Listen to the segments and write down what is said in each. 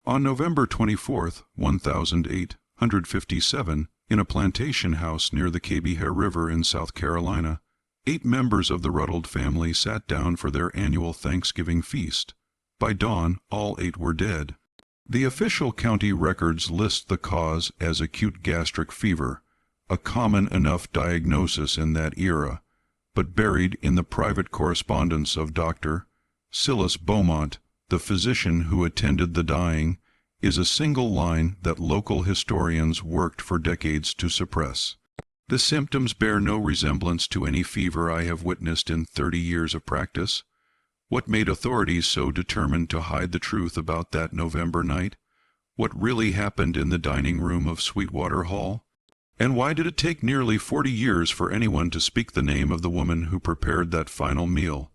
On November 24th, 1857, in a plantation house near the Kabyhah River in South Carolina, 8 members of the Rutled family sat down for their annual Thanksgiving feast. By dawn, all 8 were dead. The official county records list the cause as acute gastric fever, a common enough diagnosis in that era, but buried in the private correspondence of Dr. Silas Beaumont, the physician who attended the dying, is a single line that local historians worked for decades to suppress. The symptoms bear no resemblance to any fever I have witnessed in 30 years of practice. What made authorities so determined to hide the truth about that November night? What really happened in the dining room of Sweetwater Hall? And why did it take nearly 40 years for anyone to speak the name of the woman who prepared that final meal?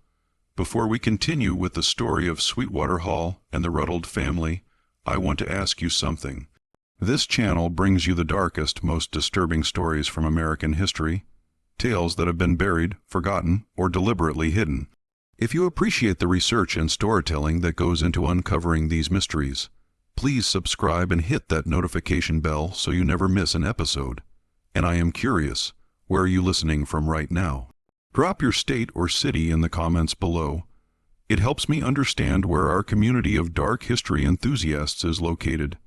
Before we continue with the story of Sweetwater Hall and the Rutled family, I want to ask you something. This channel brings you the darkest, most disturbing stories from American history, tales that have been buried, forgotten, or deliberately hidden. If you appreciate the research and storytelling that goes into uncovering these mysteries, please subscribe and hit that notification bell so you never miss an episode. And I am curious, where are you listening from right now? Drop your state or city in the comments below. It helps me understand where our community of dark history enthusiasts is located.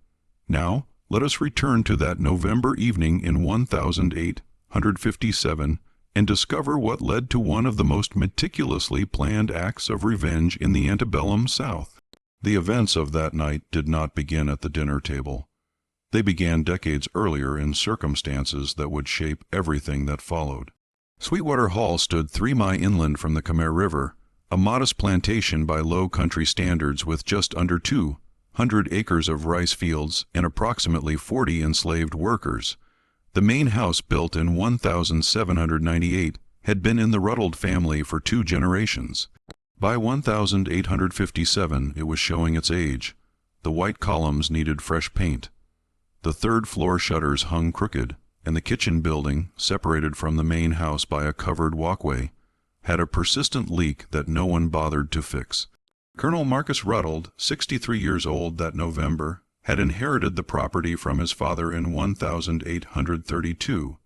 Now, let us return to that November evening in 1857 and discover what led to one of the most meticulously planned acts of revenge in the antebellum South. The events of that night did not begin at the dinner table. They began decades earlier in circumstances that would shape everything that followed. Sweetwater Hall stood 3 miles inland from the Khmer River, a modest plantation by low country standards with just under 200 acres of rice fields and approximately 40 enslaved workers. The main house, built in 1798, had been in the Rutled family for 2 generations. By 1857, it was showing its age. The white columns needed fresh paint. The 3rd floor shutters hung crooked, and the kitchen building, separated from the main house by a covered walkway, had a persistent leak that no one bothered to fix. Colonel Marcus Rutled, 63 years old that November, had inherited the property from his father in 1832.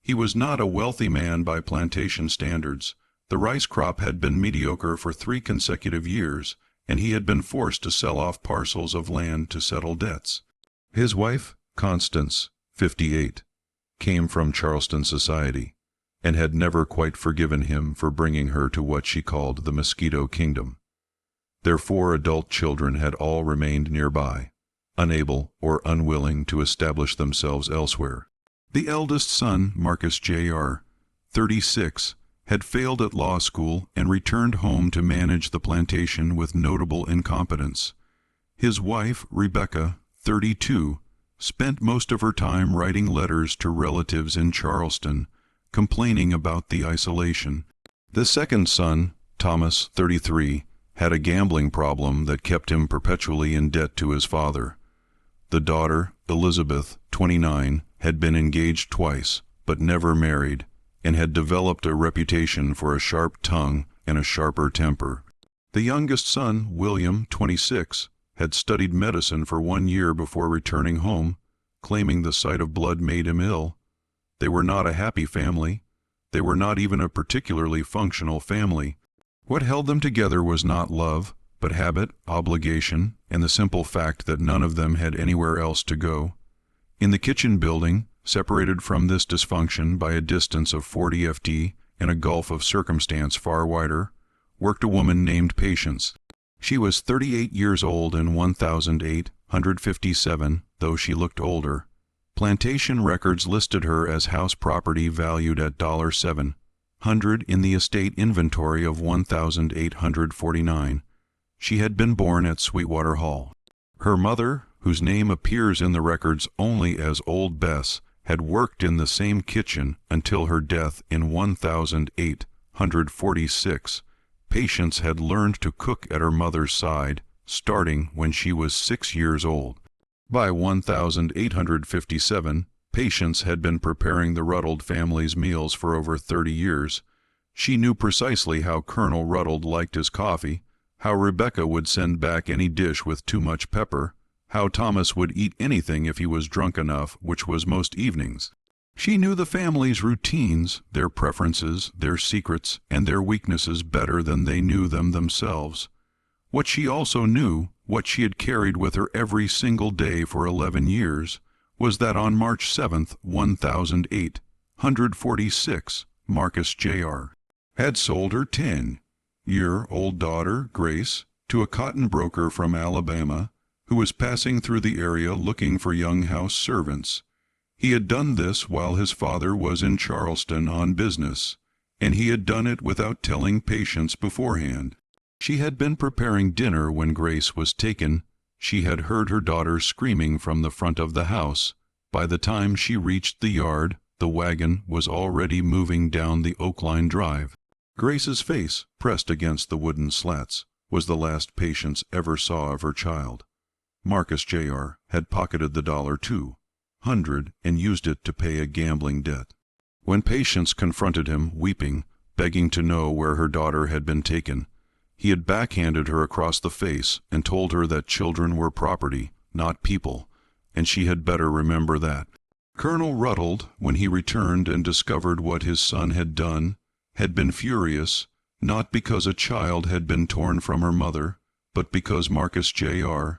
He was not a wealthy man by plantation standards. The rice crop had been mediocre for 3 consecutive years, and he had been forced to sell off parcels of land to settle debts. His wife, Constance, 58, came from Charleston society, and had never quite forgiven him for bringing her to what she called the Mosquito Kingdom. Their 4 adult children had all remained nearby, unable or unwilling to establish themselves elsewhere. The eldest son, Marcus Jr., 36, had failed at law school and returned home to manage the plantation with notable incompetence. His wife, Rebecca, 32, spent most of her time writing letters to relatives in Charleston, complaining about the isolation. The second son, Thomas, 33, had a gambling problem that kept him perpetually in debt to his father. The daughter, Elizabeth, 29, had been engaged twice, but never married, and had developed a reputation for a sharp tongue and a sharper temper. The youngest son, William, 26, had studied medicine for 1 year before returning home, claiming the sight of blood made him ill. They were not a happy family. They were not even a particularly functional family. What held them together was not love, but habit, obligation, and the simple fact that none of them had anywhere else to go. In the kitchen building, separated from this dysfunction by a distance of 40 ft and a gulf of circumstance far wider, worked a woman named Patience. She was 38 years old in 1857, though she looked older. Plantation records listed her as house property valued at $700 in the estate inventory of 1849. She had been born at Sweetwater Hall. Her mother, whose name appears in the records only as Old Bess, had worked in the same kitchen until her death in 1846. Patience had learned to cook at her mother's side, starting when she was 6 years old. By 1857, Patience had been preparing the Rutled family's meals for over 30 years. She knew precisely how Colonel Rutled liked his coffee, how Rebecca would send back any dish with too much pepper, how Thomas would eat anything if he was drunk enough, which was most evenings. She knew the family's routines, their preferences, their secrets, and their weaknesses better than they knew them themselves. What she also knew, what she had carried with her every single day for 11 years, was that on March 7th, 146, Marcus Jr. had sold her 10-year-old daughter, Grace, to a cotton broker from Alabama, who was passing through the area looking for young house servants. He had done this while his father was in Charleston on business, and he had done it without telling Patience beforehand. She had been preparing dinner when Grace was taken. She had heard her daughter screaming from the front of the house. By the time she reached the yard, the wagon was already moving down the Oakline Drive. Grace's face, pressed against the wooden slats, was the last Patience ever saw of her child. Marcus Jr. had pocketed the $200 and used it to pay a gambling debt. When Patience confronted him, weeping, begging to know where her daughter had been taken, he had backhanded her across the face and told her that children were property, not people, and she had better remember that. Colonel Rutled, when he returned and discovered what his son had done, had been furious, not because a child had been torn from her mother, but because Marcus Jr.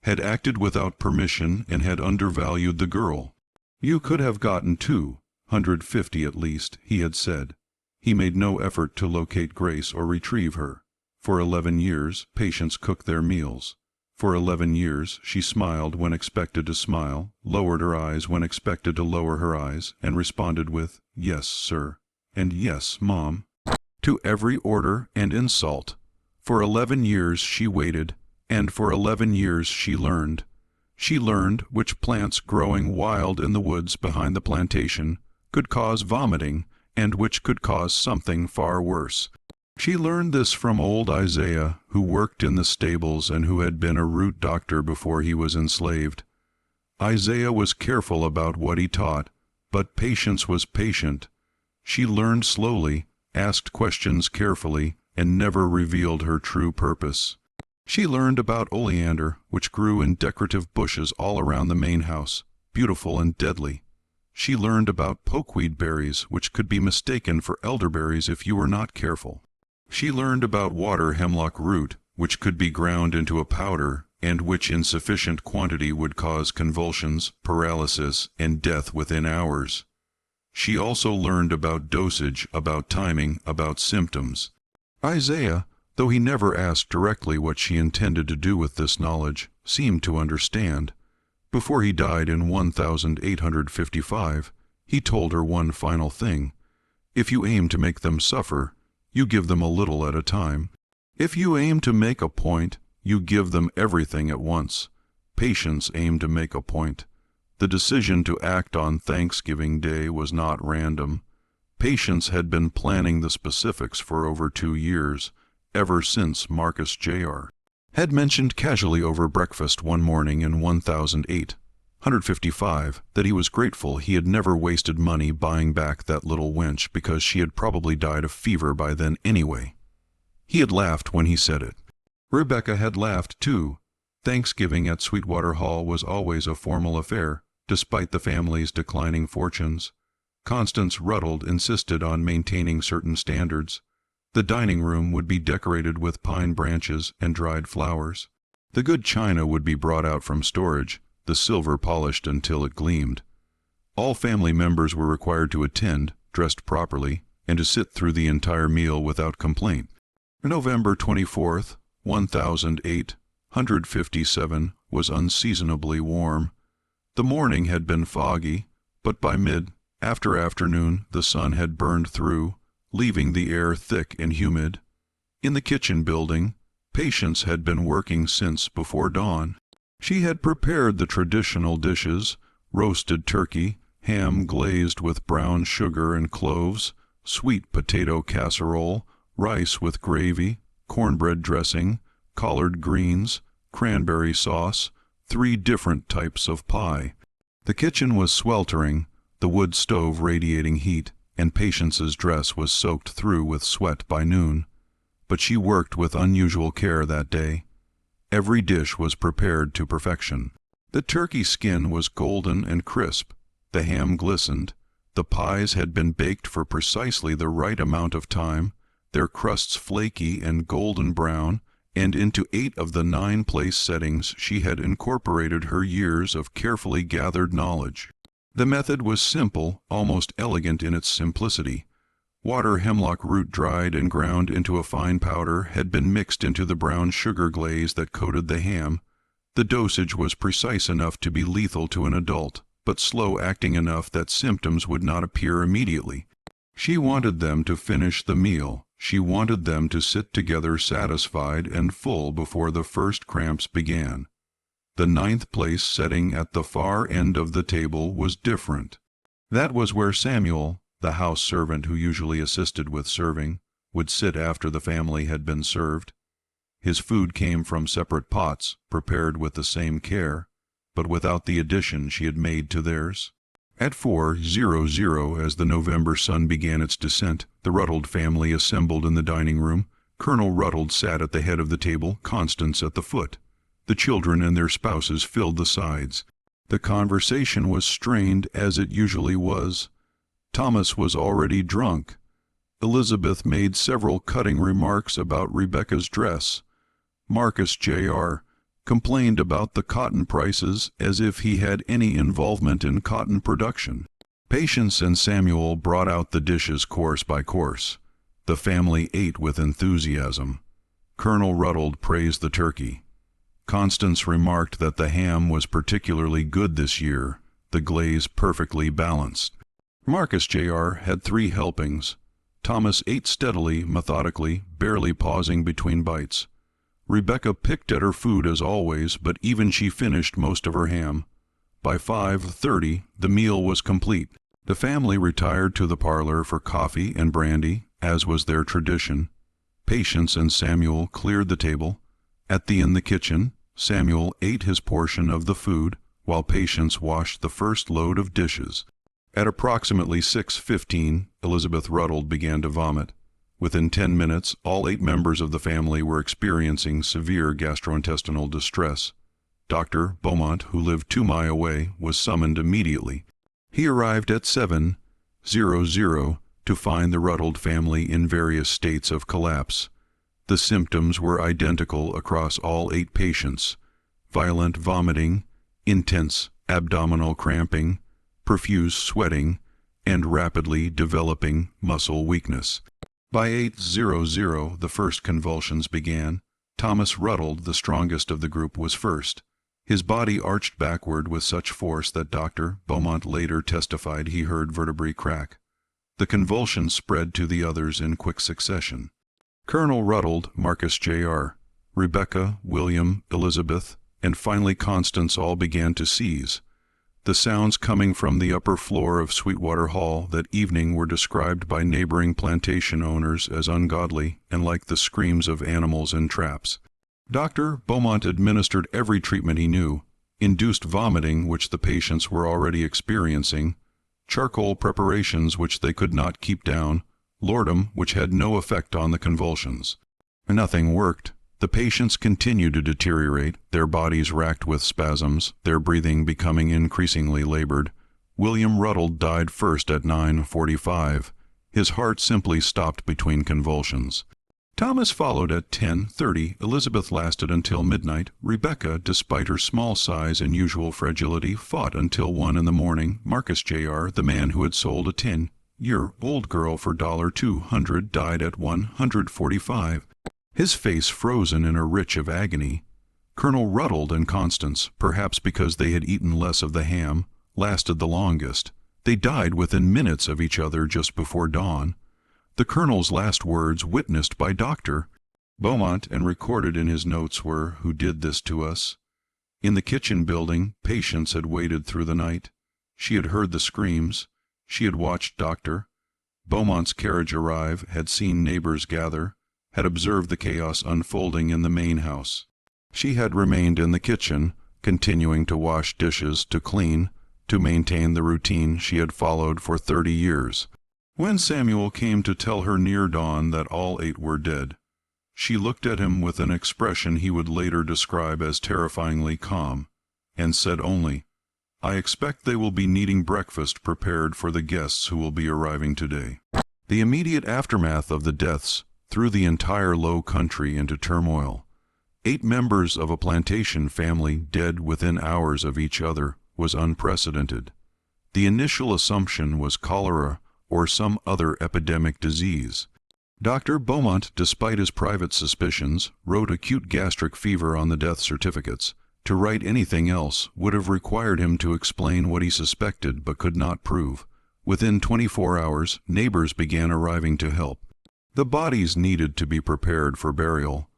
had acted without permission and had undervalued the girl. "You could have gotten $250 at least," he had said. He made no effort to locate Grace or retrieve her. For 11 years, Patience cooked their meals. For 11 years, she smiled when expected to smile, lowered her eyes when expected to lower her eyes, and responded with, "Yes, sir," and "Yes, Mom," to every order and insult. For 11 years she waited, and for 11 years she learned. She learned which plants growing wild in the woods behind the plantation could cause vomiting, and which could cause something far worse. She learned this from old Isaiah, who worked in the stables and who had been a root doctor before he was enslaved. Isaiah was careful about what he taught, but Patience was patient. She learned slowly, asked questions carefully, and never revealed her true purpose. She learned about oleander, which grew in decorative bushes all around the main house, beautiful and deadly. She learned about pokeweed berries, which could be mistaken for elderberries if you were not careful. She learned about water hemlock root, which could be ground into a powder, and which in sufficient quantity would cause convulsions, paralysis, and death within hours. She also learned about dosage, about timing, about symptoms. Isaiah, though he never asked directly what she intended to do with this knowledge, seemed to understand. Before he died in 1855, he told her one final thing: "If you aim to make them suffer, you give them a little at a time. If you aim to make a point, you give them everything at once." Patience aimed to make a point. The decision to act on Thanksgiving Day was not random. Patience had been planning the specifics for over 2 years, ever since Marcus Jr. had mentioned casually over breakfast one morning in 1855 that he was grateful he had never wasted money buying back that little wench because she had probably died of fever by then anyway. He had laughed when he said it. Rebecca had laughed too. Thanksgiving at Sweetwater Hall was always a formal affair, despite the family's declining fortunes. Constance Rutled insisted on maintaining certain standards. The dining room would be decorated with pine branches and dried flowers. The good china would be brought out from storage, the silver polished until it gleamed. All family members were required to attend, dressed properly, and to sit through the entire meal without complaint. November 24th, 1857 was unseasonably warm. The morning had been foggy, but by afternoon the sun had burned through, leaving the air thick and humid. In the kitchen building, Patience had been working since before dawn. She had prepared the traditional dishes: roasted turkey, ham glazed with brown sugar and cloves, sweet potato casserole, rice with gravy, cornbread dressing, collard greens, cranberry sauce, 3 different types of pie. The kitchen was sweltering, the wood stove radiating heat, and Patience's dress was soaked through with sweat by noon. But she worked with unusual care that day. Every dish was prepared to perfection. The turkey skin was golden and crisp, the ham glistened, the pies had been baked for precisely the right amount of time, their crusts flaky and golden brown, and into 8 of the 9 place settings she had incorporated her years of carefully gathered knowledge. The method was simple, almost elegant in its simplicity. Water hemlock root dried and ground into a fine powder had been mixed into the brown sugar glaze that coated the ham. The dosage was precise enough to be lethal to an adult, but slow-acting enough that symptoms would not appear immediately. She wanted them to finish the meal. She wanted them to sit together satisfied and full before the first cramps began. The 9th place setting at the far end of the table was different. That was where Samuel, the house servant who usually assisted with serving, would sit after the family had been served. His food came from separate pots, prepared with the same care, but without the addition she had made to theirs. At 4:00, as the November sun began its descent, the Rutled family assembled in the dining room. Colonel Rutled sat at the head of the table, Constance at the foot. The children and their spouses filled the sides. The conversation was strained, as it usually was. Thomas was already drunk. Elizabeth made several cutting remarks about Rebecca's dress. Marcus Jr. complained about the cotton prices as if he had any involvement in cotton production. Patience and Samuel brought out the dishes course by course. The family ate with enthusiasm. Colonel Rutled praised the turkey. Constance remarked that the ham was particularly good this year, the glaze perfectly balanced. Marcus Jr. had 3 helpings. Thomas ate steadily, methodically, barely pausing between bites. Rebecca picked at her food as always, but even she finished most of her ham. By 5:30 the meal was complete. The family retired to the parlor for coffee and brandy, as was their tradition. Patience and Samuel cleared the table. In the kitchen, Samuel ate his portion of the food, while Patience washed the first load of dishes. At approximately 6:15, Elizabeth Rutled began to vomit. Within 10 minutes, all 8 members of the family were experiencing severe gastrointestinal distress. Dr. Beaumont, who lived 2 miles away, was summoned immediately. He arrived at 7:00 to find the Rutled family in various states of collapse. The symptoms were identical across all 8 patients: violent vomiting, intense abdominal cramping, profuse sweating, and rapidly developing muscle weakness. By 8:00 the first convulsions began. Thomas Rutled, the strongest of the group, was first. His body arched backward with such force that Dr. Beaumont later testified he heard vertebrae crack. The convulsions spread to the others in quick succession. Colonel Rutled, Marcus Jr., Rebecca, William, Elizabeth, and finally Constance all began to seize. The sounds coming from the upper floor of Sweetwater Hall that evening were described by neighboring plantation owners as ungodly and like the screams of animals in traps. Dr. Beaumont administered every treatment he knew: induced vomiting, which the patients were already experiencing, charcoal preparations which they could not keep down, laudanum which had no effect on the convulsions. Nothing worked. The patients continued to deteriorate, their bodies racked with spasms, their breathing becoming increasingly labored. William Rutled died first at 9:45. His heart simply stopped between convulsions. Thomas followed at 10:30. Elizabeth lasted until midnight. Rebecca, despite her small size and usual fragility, fought until 1 in the morning. Marcus Jr., the man who had sold a 10-year-old girl for $200, died at 145. His face frozen in a retch of agony. Colonel Rutled and Constance, perhaps because they had eaten less of the ham, lasted the longest. They died within minutes of each other just before dawn. The colonel's last words, witnessed by Dr. Beaumont and recorded in his notes, were, "Who did this to us?" In the kitchen building, Patience had waited through the night. She had heard the screams. She had watched Dr. Beaumont's carriage arrive, had seen neighbors gather, had observed the chaos unfolding in the main house. She had remained in the kitchen, continuing to wash dishes, to clean, to maintain the routine she had followed for 30 years. When Samuel came to tell her near dawn that all 8 were dead, She looked at him with an expression he would later describe as terrifyingly calm, and said only, "I expect they will be needing breakfast prepared for the guests who will be arriving today." The immediate aftermath of the deaths threw the entire low country into turmoil. 8 members of a plantation family dead within hours of each other was unprecedented. The initial assumption was cholera or some other epidemic disease. Dr. Beaumont, despite his private suspicions, wrote acute gastric fever on the death certificates. To write anything else would have required him to explain what he suspected but could not prove. Within 24 hours, neighbors began arriving to help. The bodies needed to be prepared for burial.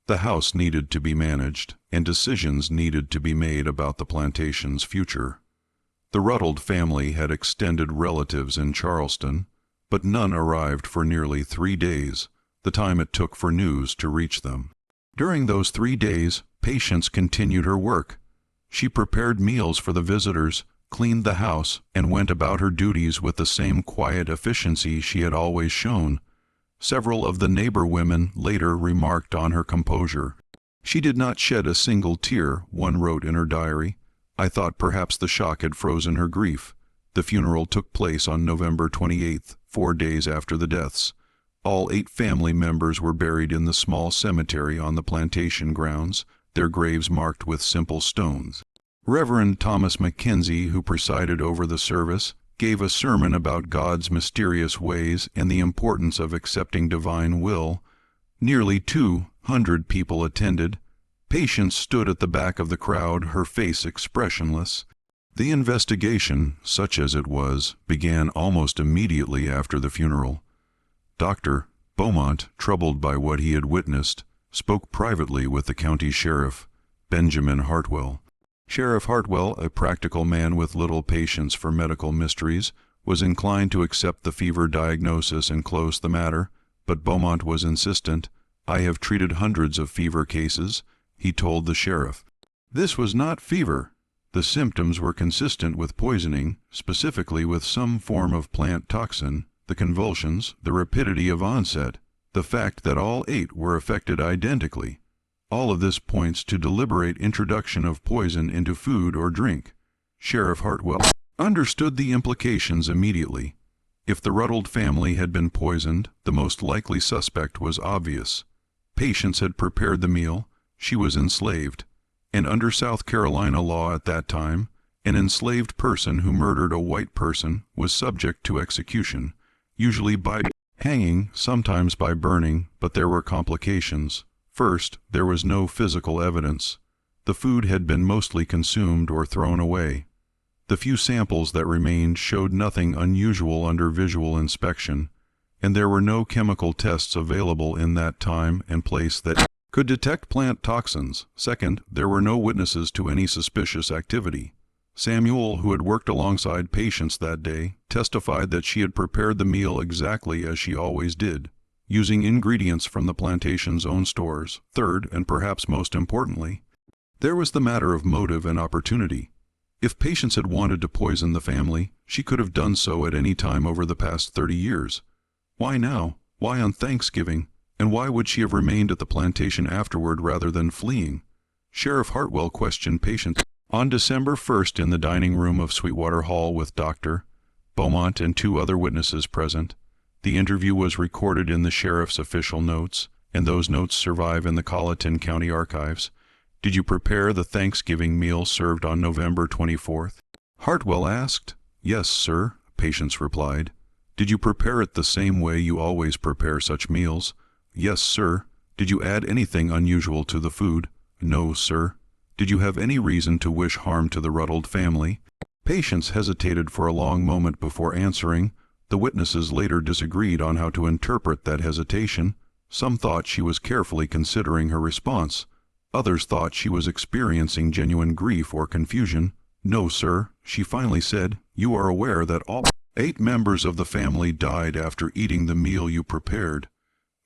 The house needed to be managed, and decisions needed to be made about the plantation's future. The Rutled family had extended relatives in Charleston, but none arrived for nearly 3 days, the time it took for news to reach them. During those 3 days, Patience continued her work. She prepared meals for the visitors, cleaned the house, and went about her duties with the same quiet efficiency she had always shown. Several of the neighbor women later remarked on her composure. "She did not shed a single tear," one wrote in her diary. "I thought perhaps the shock had frozen her grief." The funeral took place on November 28th, 4 days after the deaths. All 8 family members were buried in the small cemetery on the plantation grounds, their graves marked with simple stones. Reverend Thomas Mackenzie, who presided over the service, gave a sermon about God's mysterious ways and the importance of accepting divine will. Nearly 200 people attended. Patience stood at the back of the crowd, her face expressionless. The investigation, such as it was, began almost immediately after the funeral. Dr. Beaumont, troubled by what he had witnessed, spoke privately with the county sheriff, Benjamin Hartwell. Sheriff Hartwell, a practical man with little patience for medical mysteries, was inclined to accept the fever diagnosis and close the matter, but Beaumont was insistent. "I have treated hundreds of fever cases," he told the sheriff. This was not fever. The symptoms were consistent with poisoning, specifically with some form of plant toxin, the convulsions, the rapidity of onset, the fact that all 8 were affected identically. All of this points to deliberate introduction of poison into food or drink. Sheriff Hartwell understood the implications immediately. If the Rutled family had been poisoned, the most likely suspect was obvious. Patience had prepared the meal. She was enslaved. And under South Carolina law at that time, an enslaved person who murdered a white person was subject to execution, usually by hanging, sometimes by burning, but there were complications. First, there was no physical evidence. The food had been mostly consumed or thrown away. The few samples that remained showed nothing unusual under visual inspection, and there were no chemical tests available in that time and place that could detect plant toxins. Second, there were no witnesses to any suspicious activity. Samuel, who had worked alongside Patience that day, testified that she had prepared the meal exactly as she always did, using ingredients from the plantation's own stores. Third, and perhaps most importantly, there was the matter of motive and opportunity. If Patience had wanted to poison the family, she could have done so at any time over the past 30 years. Why now? Why on Thanksgiving? And why would she have remained at the plantation afterward rather than fleeing? Sheriff Hartwell questioned Patience on December 1st in the dining room of Sweetwater Hall with Dr. Beaumont and 2 other witnesses present. The interview was recorded in the sheriff's official notes, and those notes survive in the Colleton County Archives. "Did you prepare the Thanksgiving meal served on November 24th? Hartwell asked. "Yes, sir," Patience replied. "Did you prepare it the same way you always prepare such meals?" "Yes, sir." "Did you add anything unusual to the food?" "No, sir." "Did you have any reason to wish harm to the Rutled family?" Patience hesitated for a long moment before answering. The witnesses later disagreed on how to interpret that hesitation. Some thought she was carefully considering her response. Others thought she was experiencing genuine grief or confusion. "No, sir," she finally said. "You are aware that all 8 members of the family died after eating the meal you prepared?"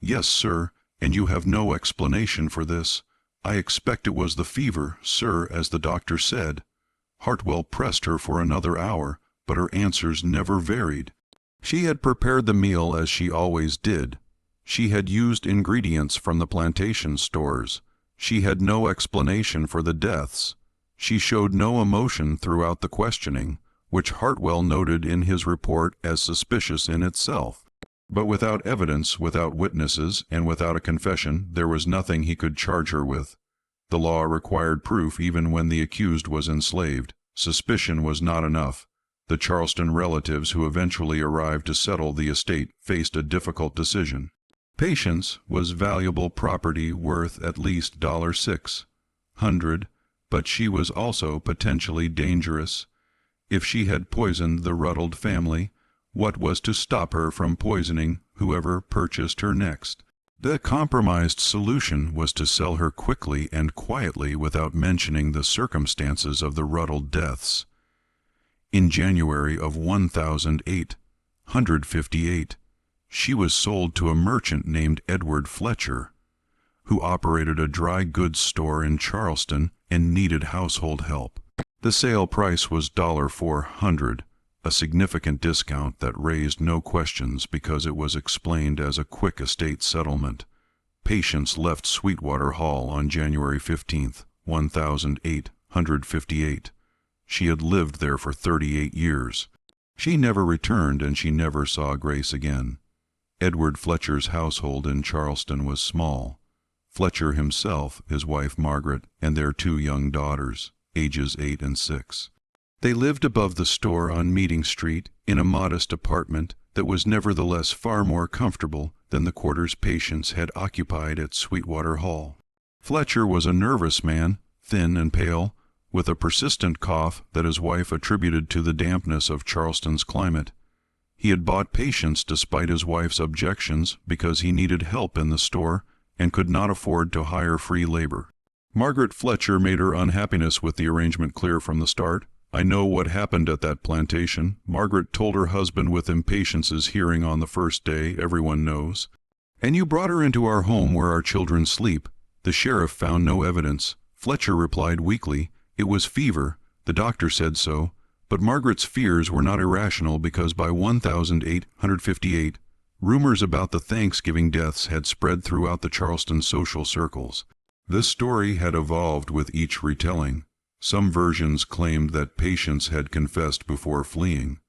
"Yes, sir, and you have no explanation for this." "I expect it was the fever, sir, as the doctor said." Hartwell pressed her for another hour, but her answers never varied. She had prepared the meal as she always did. She had used ingredients from the plantation stores. She had no explanation for the deaths. She showed no emotion throughout the questioning, which Hartwell noted in his report as suspicious in itself. But without evidence, without witnesses, and without a confession, there was nothing he could charge her with. The law required proof even when the accused was enslaved. Suspicion was not enough. The Charleston relatives who eventually arrived to settle the estate faced a difficult decision. Patience was valuable property worth at least $600, but she was also potentially dangerous. If she had poisoned the Rutled family, what was to stop her from poisoning whoever purchased her next? The compromised solution was to sell her quickly and quietly without mentioning the circumstances of the Rutled deaths. In January of 1858, she was sold to a merchant named Edward Fletcher, who operated a dry goods store in Charleston and needed household help. The sale price was $400, a significant discount that raised no questions because it was explained as a quick estate settlement. Patience left Sweetwater Hall on January 15, 1858. She had lived there for 38 years. She never returned, and she never saw Grace again. Edward Fletcher's household in Charleston was small. Fletcher himself, his wife Margaret, and their 2 young daughters, ages 8 and 6. They lived above the store on Meeting Street in a modest apartment that was nevertheless far more comfortable than the quarters Patience had occupied at Sweetwater Hall. Fletcher was a nervous man, thin and pale, with a persistent cough that his wife attributed to the dampness of Charleston's climate. He had bought Patience despite his wife's objections because he needed help in the store and could not afford to hire free labor. Margaret Fletcher made her unhappiness with the arrangement clear from the start. "I know what happened at that plantation," Margaret told her husband with Impatience's hearing on the first day. "Everyone knows. And you brought her into our home where our children sleep." The sheriff found no evidence. Fletcher replied weakly, "It was fever. The doctor said so." But Margaret's fears were not irrational because by 1858, rumors about the Thanksgiving deaths had spread throughout the Charleston social circles. This story had evolved with each retelling. Some versions claimed that Patience had confessed before fleeing.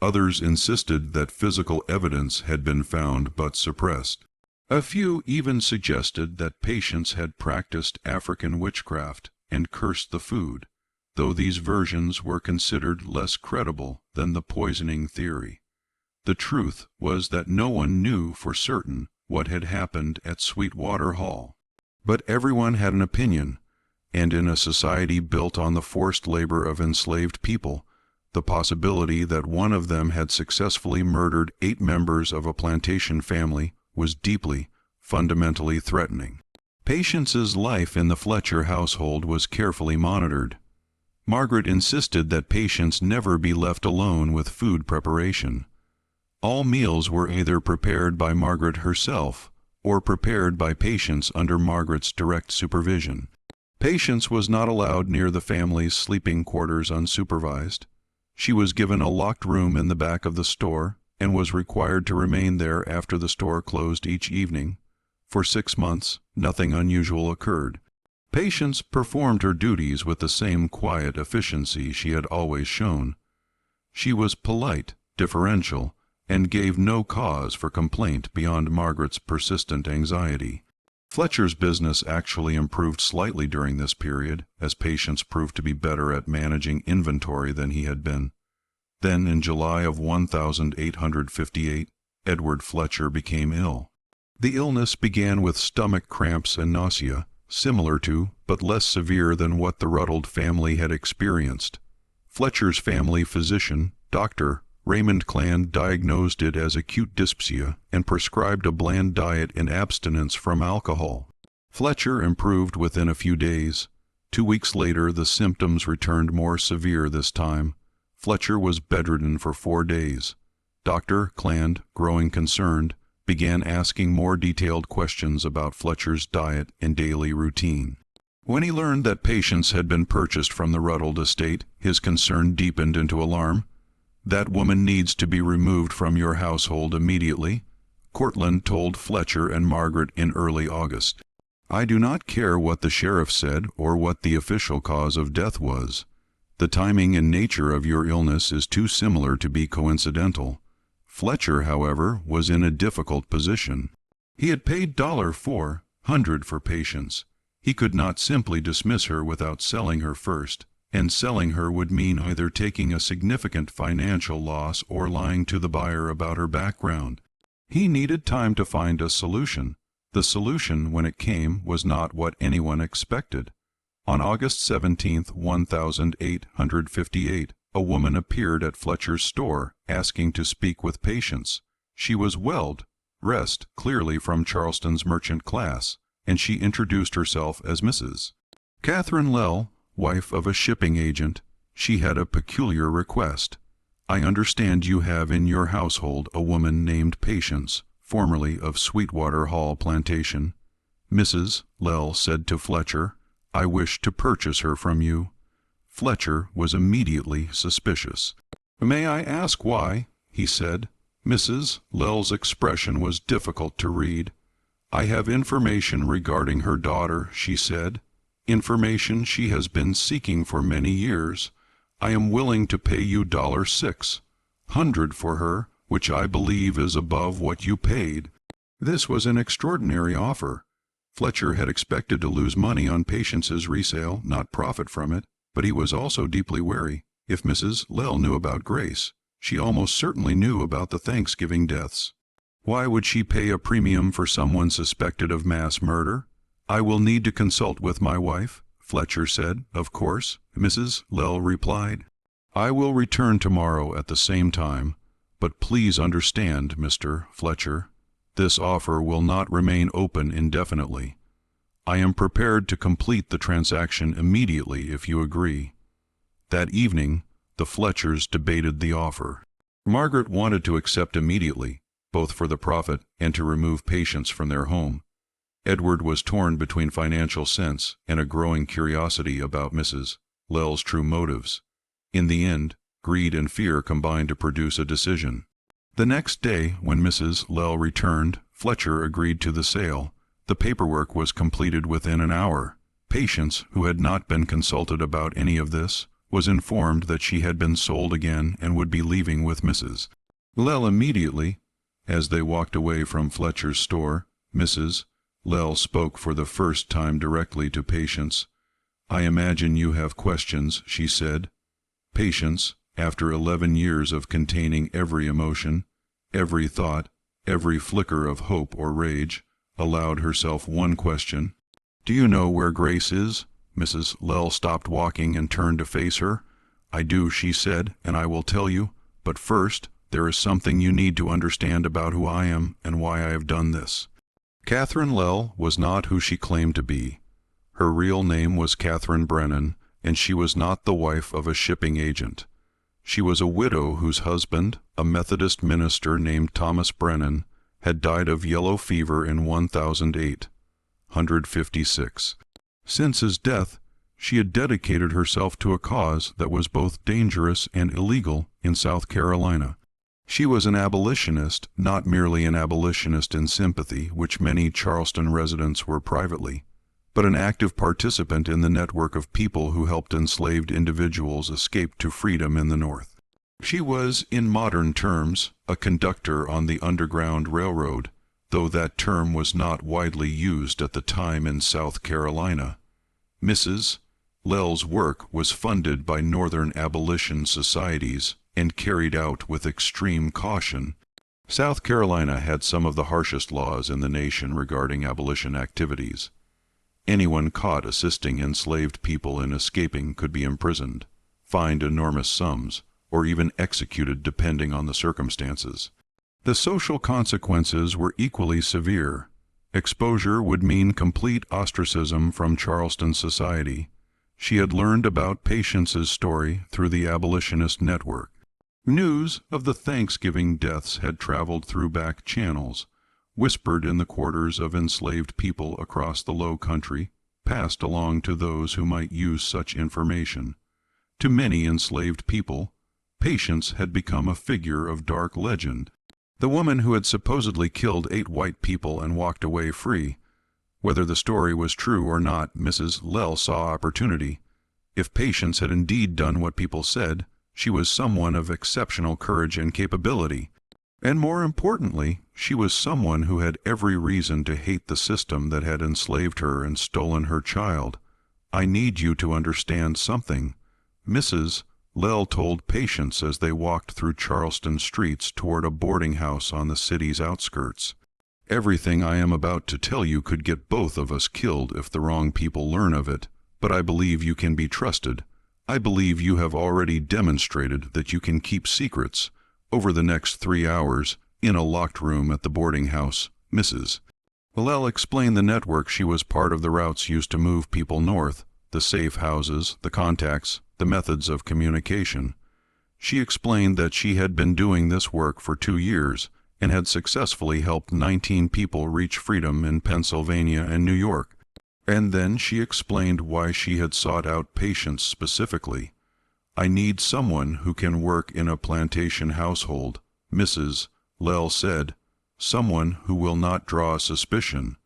Others insisted that physical evidence had been found but suppressed. A few even suggested that Patience had practiced African witchcraft and cursed the food, though these versions were considered less credible than the poisoning theory. The truth was that no one knew for certain what had happened at Sweetwater Hall. But everyone had an opinion, and in a society built on the forced labor of enslaved people, the possibility that one of them had successfully murdered 8 members of a plantation family was deeply, fundamentally threatening. Patience's life in the Fletcher household was carefully monitored. Margaret insisted that Patience never be left alone with food preparation. All meals were either prepared by Margaret herself or prepared by Patience under Margaret's direct supervision. Patience was not allowed near the family's sleeping quarters unsupervised. She was given a locked room in the back of the store and was required to remain there after the store closed each evening. For 6 months, nothing unusual occurred. Patience performed her duties with the same quiet efficiency she had always shown. She was polite, deferential, and gave no cause for complaint beyond Margaret's persistent anxiety. Fletcher's business actually improved slightly during this period, as Patience proved to be better at managing inventory than he had been. Then, in July of 1858, Edward Fletcher became ill. The illness began with stomach cramps and nausea, similar to, but less severe than what the Rutled family had experienced. Fletcher's family physician, Dr. Raymond Cland, diagnosed it as acute dyspepsia and prescribed a bland diet and abstinence from alcohol. Fletcher improved within a few days. 2 weeks later, the symptoms returned more severe this time. Fletcher was bedridden for 4 days. Dr. Cland, growing concerned, began asking more detailed questions about Fletcher's diet and daily routine. When he learned that Patience had been purchased from the Rutled estate, his concern deepened into alarm. "That woman needs to be removed from your household immediately," Cortlandt told Fletcher and Margaret in early August. I do not care what the sheriff said or what the official cause of death was. The timing and nature of your illness is too similar to be coincidental. Fletcher, however, was in a difficult position. He had paid $400 for Patience. He could not simply dismiss her without selling her first, and selling her would mean either taking a significant financial loss or lying to the buyer about her background. He needed time to find a solution. The solution, when it came, was not what anyone expected. On August 17, 1858, a woman appeared at Fletcher's store, asking to speak with Patience. She was well-dressed, clearly from Charleston's merchant class, and she introduced herself as Mrs. Catherine Lell, wife of a shipping agent. She had a peculiar request. I understand you have in your household a woman named Patience, formerly of Sweetwater Hall plantation. Mrs. Lell said to Fletcher, I wish to purchase her from you. Fletcher was immediately suspicious. May I ask why? He said. Mrs. Lell's expression was difficult to read. I have information regarding her daughter, she said. Information she has been seeking for many years. I am willing to pay you $600 for her, which I believe is above what you paid. This was an extraordinary offer. Fletcher had expected to lose money on Patience's resale, not profit from it, but he was also deeply wary. If Mrs. Lell knew about Grace, she almost certainly knew about the Thanksgiving deaths. Why would she pay a premium for someone suspected of mass murder? I will need to consult with my wife, Fletcher said. Of course, Mrs. Lell replied. I will return tomorrow at the same time, but please understand, Mr. Fletcher, this offer will not remain open indefinitely. I am prepared to complete the transaction immediately if you agree. That evening, the Fletchers debated the offer. Margaret wanted to accept immediately, both for the profit and to remove Patience from their home. Edward was torn between financial sense and a growing curiosity about Mrs. Lell's true motives. In the end, greed and fear combined to produce a decision. The next day, when Mrs. Lell returned, Fletcher agreed to the sale. The paperwork was completed within an hour. Patience, who had not been consulted about any of this, was informed that she had been sold again and would be leaving with Mrs. Lell immediately. As they walked away from Fletcher's store, Mrs. Lell spoke for the first time directly to Patience. I imagine you have questions, she said. Patience, after 11 years of containing every emotion, every thought, every flicker of hope or rage, allowed herself one question. Do you know where Grace is? Mrs. Lell stopped walking and turned to face her. I do, she said, and I will tell you, but first, there is something you need to understand about who I am and why I have done this. Catherine Lell was not who she claimed to be. Her real name was Catherine Brennan, and she was not the wife of a shipping agent. She was a widow whose husband, a Methodist minister named Thomas Brennan, had died of yellow fever in 156. Since his death, she had dedicated herself to a cause that was both dangerous and illegal in South Carolina. She was an abolitionist, not merely an abolitionist in sympathy, which many Charleston residents were privately, but an active participant in the network of people who helped enslaved individuals escape to freedom in the North. She was, in modern terms, a conductor on the Underground Railroad, though that term was not widely used at the time in South Carolina. Mrs. Lell's work was funded by Northern abolition societies and carried out with extreme caution. South Carolina had some of the harshest laws in the nation regarding abolition activities. Anyone caught assisting enslaved people in escaping could be imprisoned, fined enormous sums, or even executed depending on the circumstances. The social consequences were equally severe. Exposure would mean complete ostracism from Charleston society. She had learned about Patience's story through the abolitionist network. News of the Thanksgiving deaths had traveled through back channels, whispered in the quarters of enslaved people across the low country, passed along to those who might use such information. To many enslaved people, Patience had become a figure of dark legend. The woman who had supposedly killed 8 white people and walked away free. Whether the story was true or not, Mrs. Lell saw opportunity. If Patience had indeed done what people said, she was someone of exceptional courage and capability. And more importantly, she was someone who had every reason to hate the system that had enslaved her and stolen her child. "I need you to understand something," Mrs. Lell told Patience as they walked through Charleston streets toward a boarding house on the city's outskirts. "Everything I am about to tell you could get both of us killed if the wrong people learn of it, but I believe you can be trusted. I believe you have already demonstrated that you can keep secrets. Over the next 3 hours, in a locked room at the boarding house, Mrs. Lell explained the network. She was part of the routes used to move people north, the safe houses, the contacts, the methods of communication. She explained that she had been doing this work for 2 years and had successfully helped 19 people reach freedom in Pennsylvania and New York. And then she explained why she had sought out Patience specifically. "I need someone who can work in a plantation household," Mrs. Lell said. "Someone who will not draw suspicion.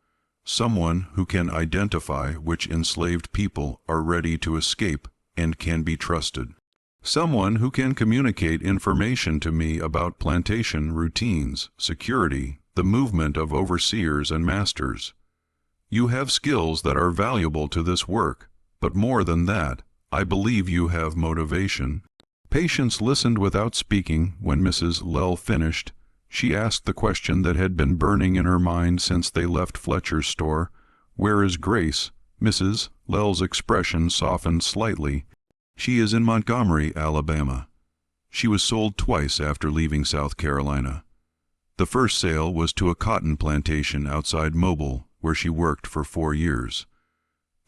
Someone who can identify which enslaved people are ready to escape and can be trusted. Someone who can communicate information to me about plantation routines, security, the movement of overseers and masters. You have skills that are valuable to this work, but more than that, I believe you have motivation." Patience listened without speaking. When Mrs. Lell finished, she asked the question that had been burning in her mind since they left Fletcher's store. "Where is Grace?" Mrs. Lell's expression softened slightly. "She is in Montgomery, Alabama. She was sold twice after leaving South Carolina. The first sale was to a cotton plantation outside Mobile, where she worked for 4 years.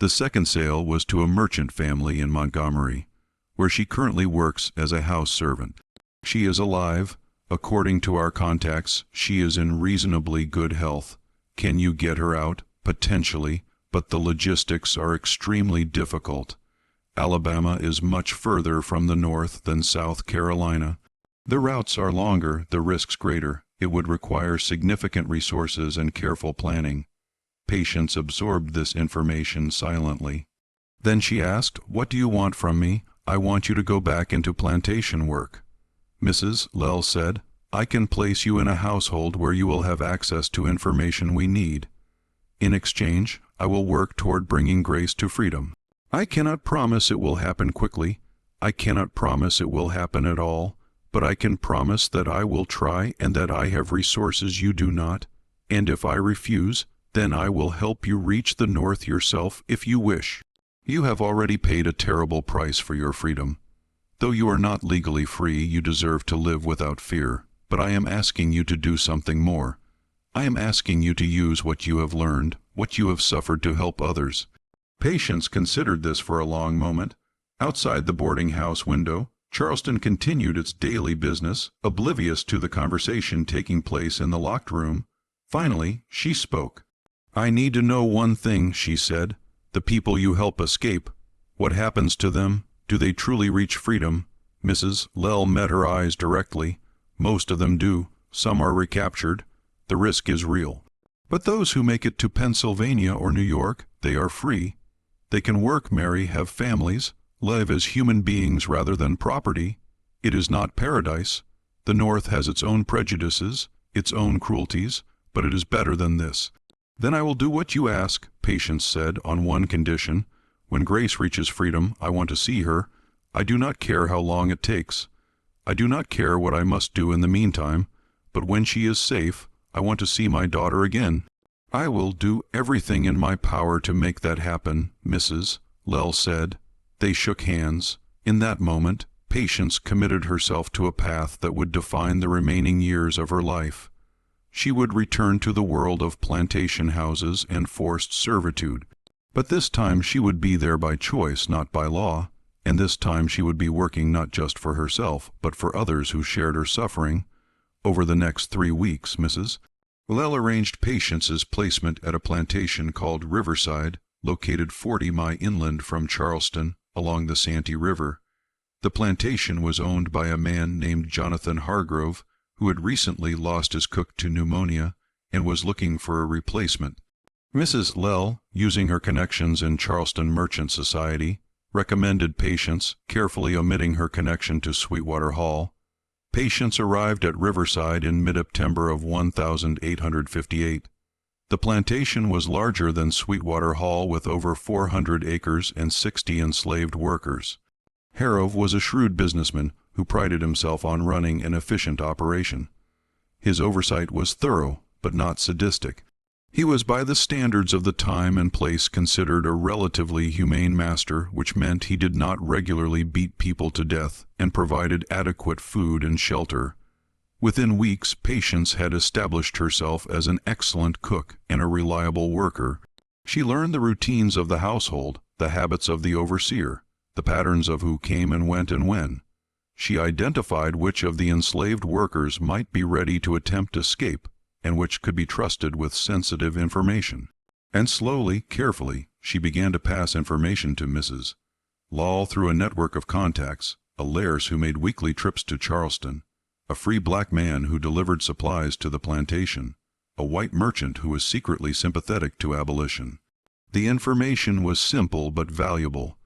The second sale was to a merchant family in Montgomery, where she currently works as a house servant. She is alive. According to our contacts, she is in reasonably good health. Can you get her out? Potentially, but the logistics are extremely difficult. Alabama is much further from the north than South Carolina. The routes are longer, the risks greater. It would require significant resources and careful planning." Patience absorbed this information silently. Then she asked, "What do you want from me?" "I want you to go back into plantation work," Mrs. Lell said. "I can place you in a household where you will have access to information we need. In exchange, I will work toward bringing Grace to freedom. I cannot promise it will happen quickly. I cannot promise it will happen at all, but I can promise that I will try and that I have resources you do not. And if I refuse, then I will help you reach the north yourself if you wish. You have already paid a terrible price for your freedom. Though you are not legally free, you deserve to live without fear. But I am asking you to do something more. I am asking you to use what you have learned, what you have suffered to help others." Patience considered this for a long moment. Outside the boarding house window, Charleston continued its daily business, oblivious to the conversation taking place in the locked room. Finally, she spoke. "I need to know one thing," she said. "The people you help escape. What happens to them? Do they truly reach freedom?" Mrs. Lell met her eyes directly. "Most of them do. Some are recaptured. The risk is real. But those who make it to Pennsylvania or New York, they are free. They can work, marry, have families, live as human beings rather than property. It is not paradise. The North has its own prejudices, its own cruelties, but it is better than this." "Then I will do what you ask," Patience said, "on one condition. When Grace reaches freedom, I want to see her. I do not care how long it takes. I do not care what I must do in the meantime, but when she is safe, I want to see my daughter again." "I will do everything in my power to make that happen," Mrs. Lell said. They shook hands. In that moment, Patience committed herself to a path that would define the remaining years of her life. She would return to the world of plantation houses and forced servitude. But this time she would be there by choice, not by law. And this time she would be working not just for herself, but for others who shared her suffering. Over the next 3 weeks, Mrs. Lell arranged Patience's placement at a plantation called Riverside, located 40 miles inland from Charleston, along the Santee River. The plantation was owned by a man named Jonathan Hargrove, who had recently lost his cook to pneumonia and was looking for a replacement. Mrs. Lell, using her connections in Charleston Merchant Society, recommended Patience, carefully omitting her connection to Sweetwater Hall. Patience arrived at Riverside in mid-September of 1858. The plantation was larger than Sweetwater Hall, with over 400 acres and 60 enslaved workers. Harrow was a shrewd businessman who prided himself on running an efficient operation. His oversight was thorough, but not sadistic. He was by the standards of the time and place considered a relatively humane master, which meant he did not regularly beat people to death and provided adequate food and shelter. Within weeks, Patience had established herself as an excellent cook and a reliable worker. She learned the routines of the household, the habits of the overseer, the patterns of who came and went and when. She identified which of the enslaved workers might be ready to attempt escape, and which could be trusted with sensitive information. And slowly, carefully, she began to pass information to Mrs. Lell through a network of contacts, a Lares who made weekly trips to Charleston, a free black man who delivered supplies to the plantation, a white merchant who was secretly sympathetic to abolition. The information was simple but valuable.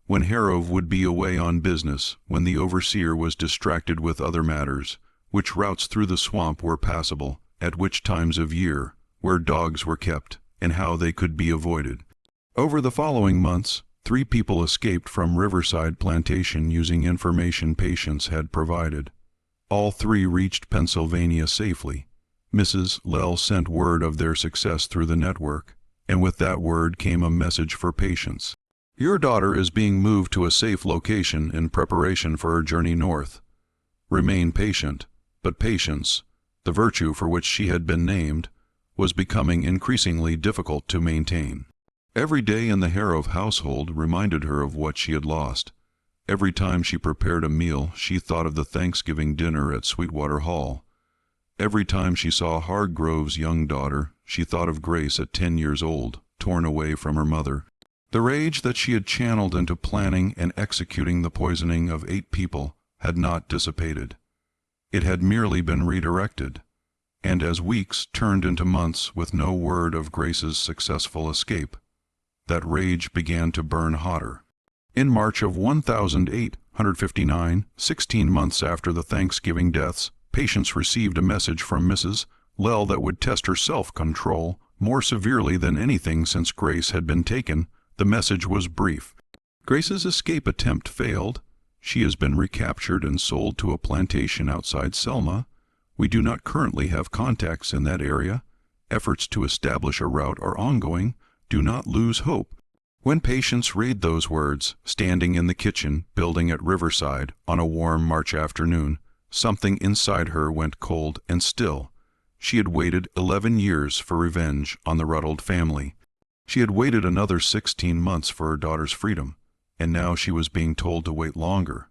When Harrow would be away on business, when the overseer was distracted with other matters, which routes through the swamp were passable, at which times of year, where dogs were kept, and how they could be avoided. Over the following months, 3 people escaped from Riverside Plantation using information Patience had provided. All 3 reached Pennsylvania safely. Mrs. Lell sent word of their success through the network, and with that word came a message for Patience. Your daughter is being moved to a safe location in preparation for her journey north. Remain patient, but patience, the virtue for which she had been named, was becoming increasingly difficult to maintain. Every day in the Harrow household reminded her of what she had lost. Every time she prepared a meal, she thought of the Thanksgiving dinner at Sweetwater Hall. Every time she saw Hargrove's young daughter, she thought of Grace at 10 years old, torn away from her mother. The rage that she had channeled into planning and executing the poisoning of 8 people had not dissipated. It had merely been redirected, and as weeks turned into months with no word of Grace's successful escape, that rage began to burn hotter. In March of 1859, 16 months after the Thanksgiving deaths, Patience received a message from Mrs. Lell that would test her self-control more severely than anything since Grace had been taken. The message was brief. Grace's escape attempt failed. She has been recaptured and sold to a plantation outside Selma. We do not currently have contacts in that area. Efforts to establish a route are ongoing. Do not lose hope. When Patience read those words, standing in the kitchen building at Riverside on a warm March afternoon, something inside her went cold and still. She had waited 11 years for revenge on the Rutled family. She had waited another 16 months for her daughter's freedom, and now she was being told to wait longer.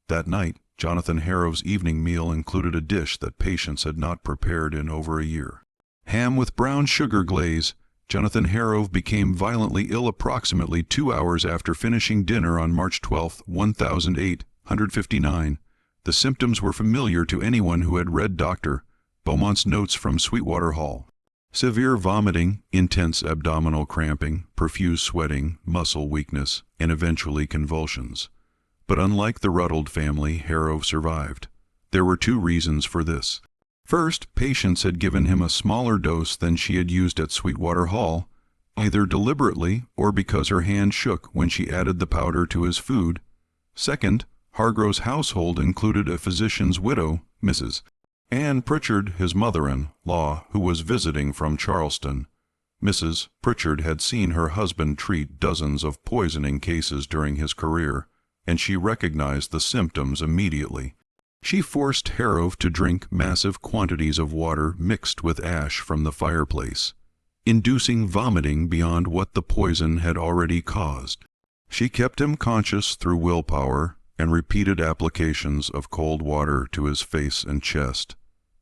That night, Jonathan Harrow's evening meal included a dish that Patience had not prepared in over a year. Ham with brown sugar glaze. Jonathan Harrow became violently ill approximately 2 hours after finishing dinner on March 12, 1859. The symptoms were familiar to anyone who had read Dr. Beaumont's notes from Sweetwater Hall. Severe vomiting, intense abdominal cramping, profuse sweating, muscle weakness, and eventually convulsions. But unlike the Rutled family, Harrow survived. There were 2 reasons for this. First, Patience had given him a smaller dose than she had used at Sweetwater Hall, either deliberately or because her hand shook when she added the powder to his food. Second, Hargrove's household included a physician's widow, Mrs. Anne Pritchard, his mother-in-law, who was visiting from Charleston. Mrs. Pritchard had seen her husband treat dozens of poisoning cases during his career, and she recognized the symptoms immediately. She forced Harrow to drink massive quantities of water mixed with ash from the fireplace, inducing vomiting beyond what the poison had already caused. She kept him conscious through willpower and repeated applications of cold water to his face and chest,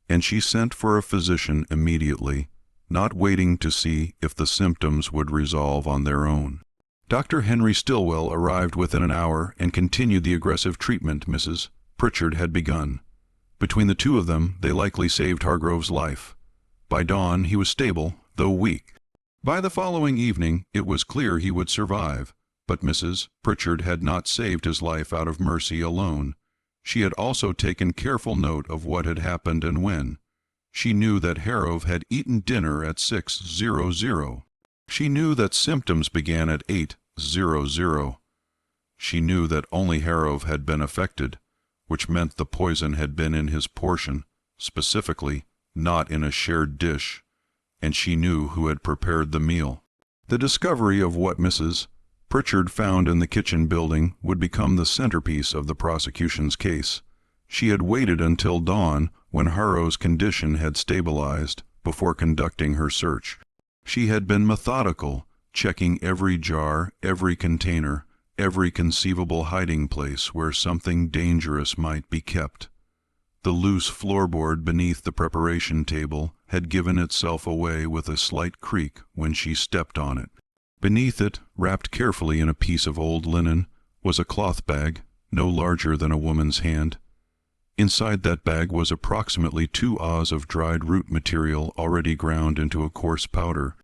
and she sent for a physician immediately, not waiting to see if the symptoms would resolve on their own. Dr. Henry Stillwell arrived within an hour and continued the aggressive treatment Mrs. Pritchard had begun. Between the two of them, they likely saved Hargrove's life. By dawn, he was stable, though weak. By the following evening, it was clear he would survive, but Mrs. Pritchard had not saved his life out of mercy alone. She had also taken careful note of what had happened and when. She knew that Harrove had eaten dinner at 6:00. She knew that symptoms began at 8:00. She knew that only Harrove had been affected, which meant the poison had been in his portion, specifically, not in a shared dish, and she knew who had prepared the meal. The discovery of what Mrs. Pritchard found in the kitchen building would become the centerpiece of the prosecution's case. She had waited until dawn, when Harrove's condition had stabilized, before conducting her search. She had been methodical, checking every jar, every container, every conceivable hiding place where something dangerous might be kept. The loose floorboard beneath the preparation table had given itself away with a slight creak when she stepped on it. Beneath it, wrapped carefully in a piece of old linen, was a cloth bag, no larger than a woman's hand. Inside that bag was approximately 2 oz of dried root material already ground into a coarse powder.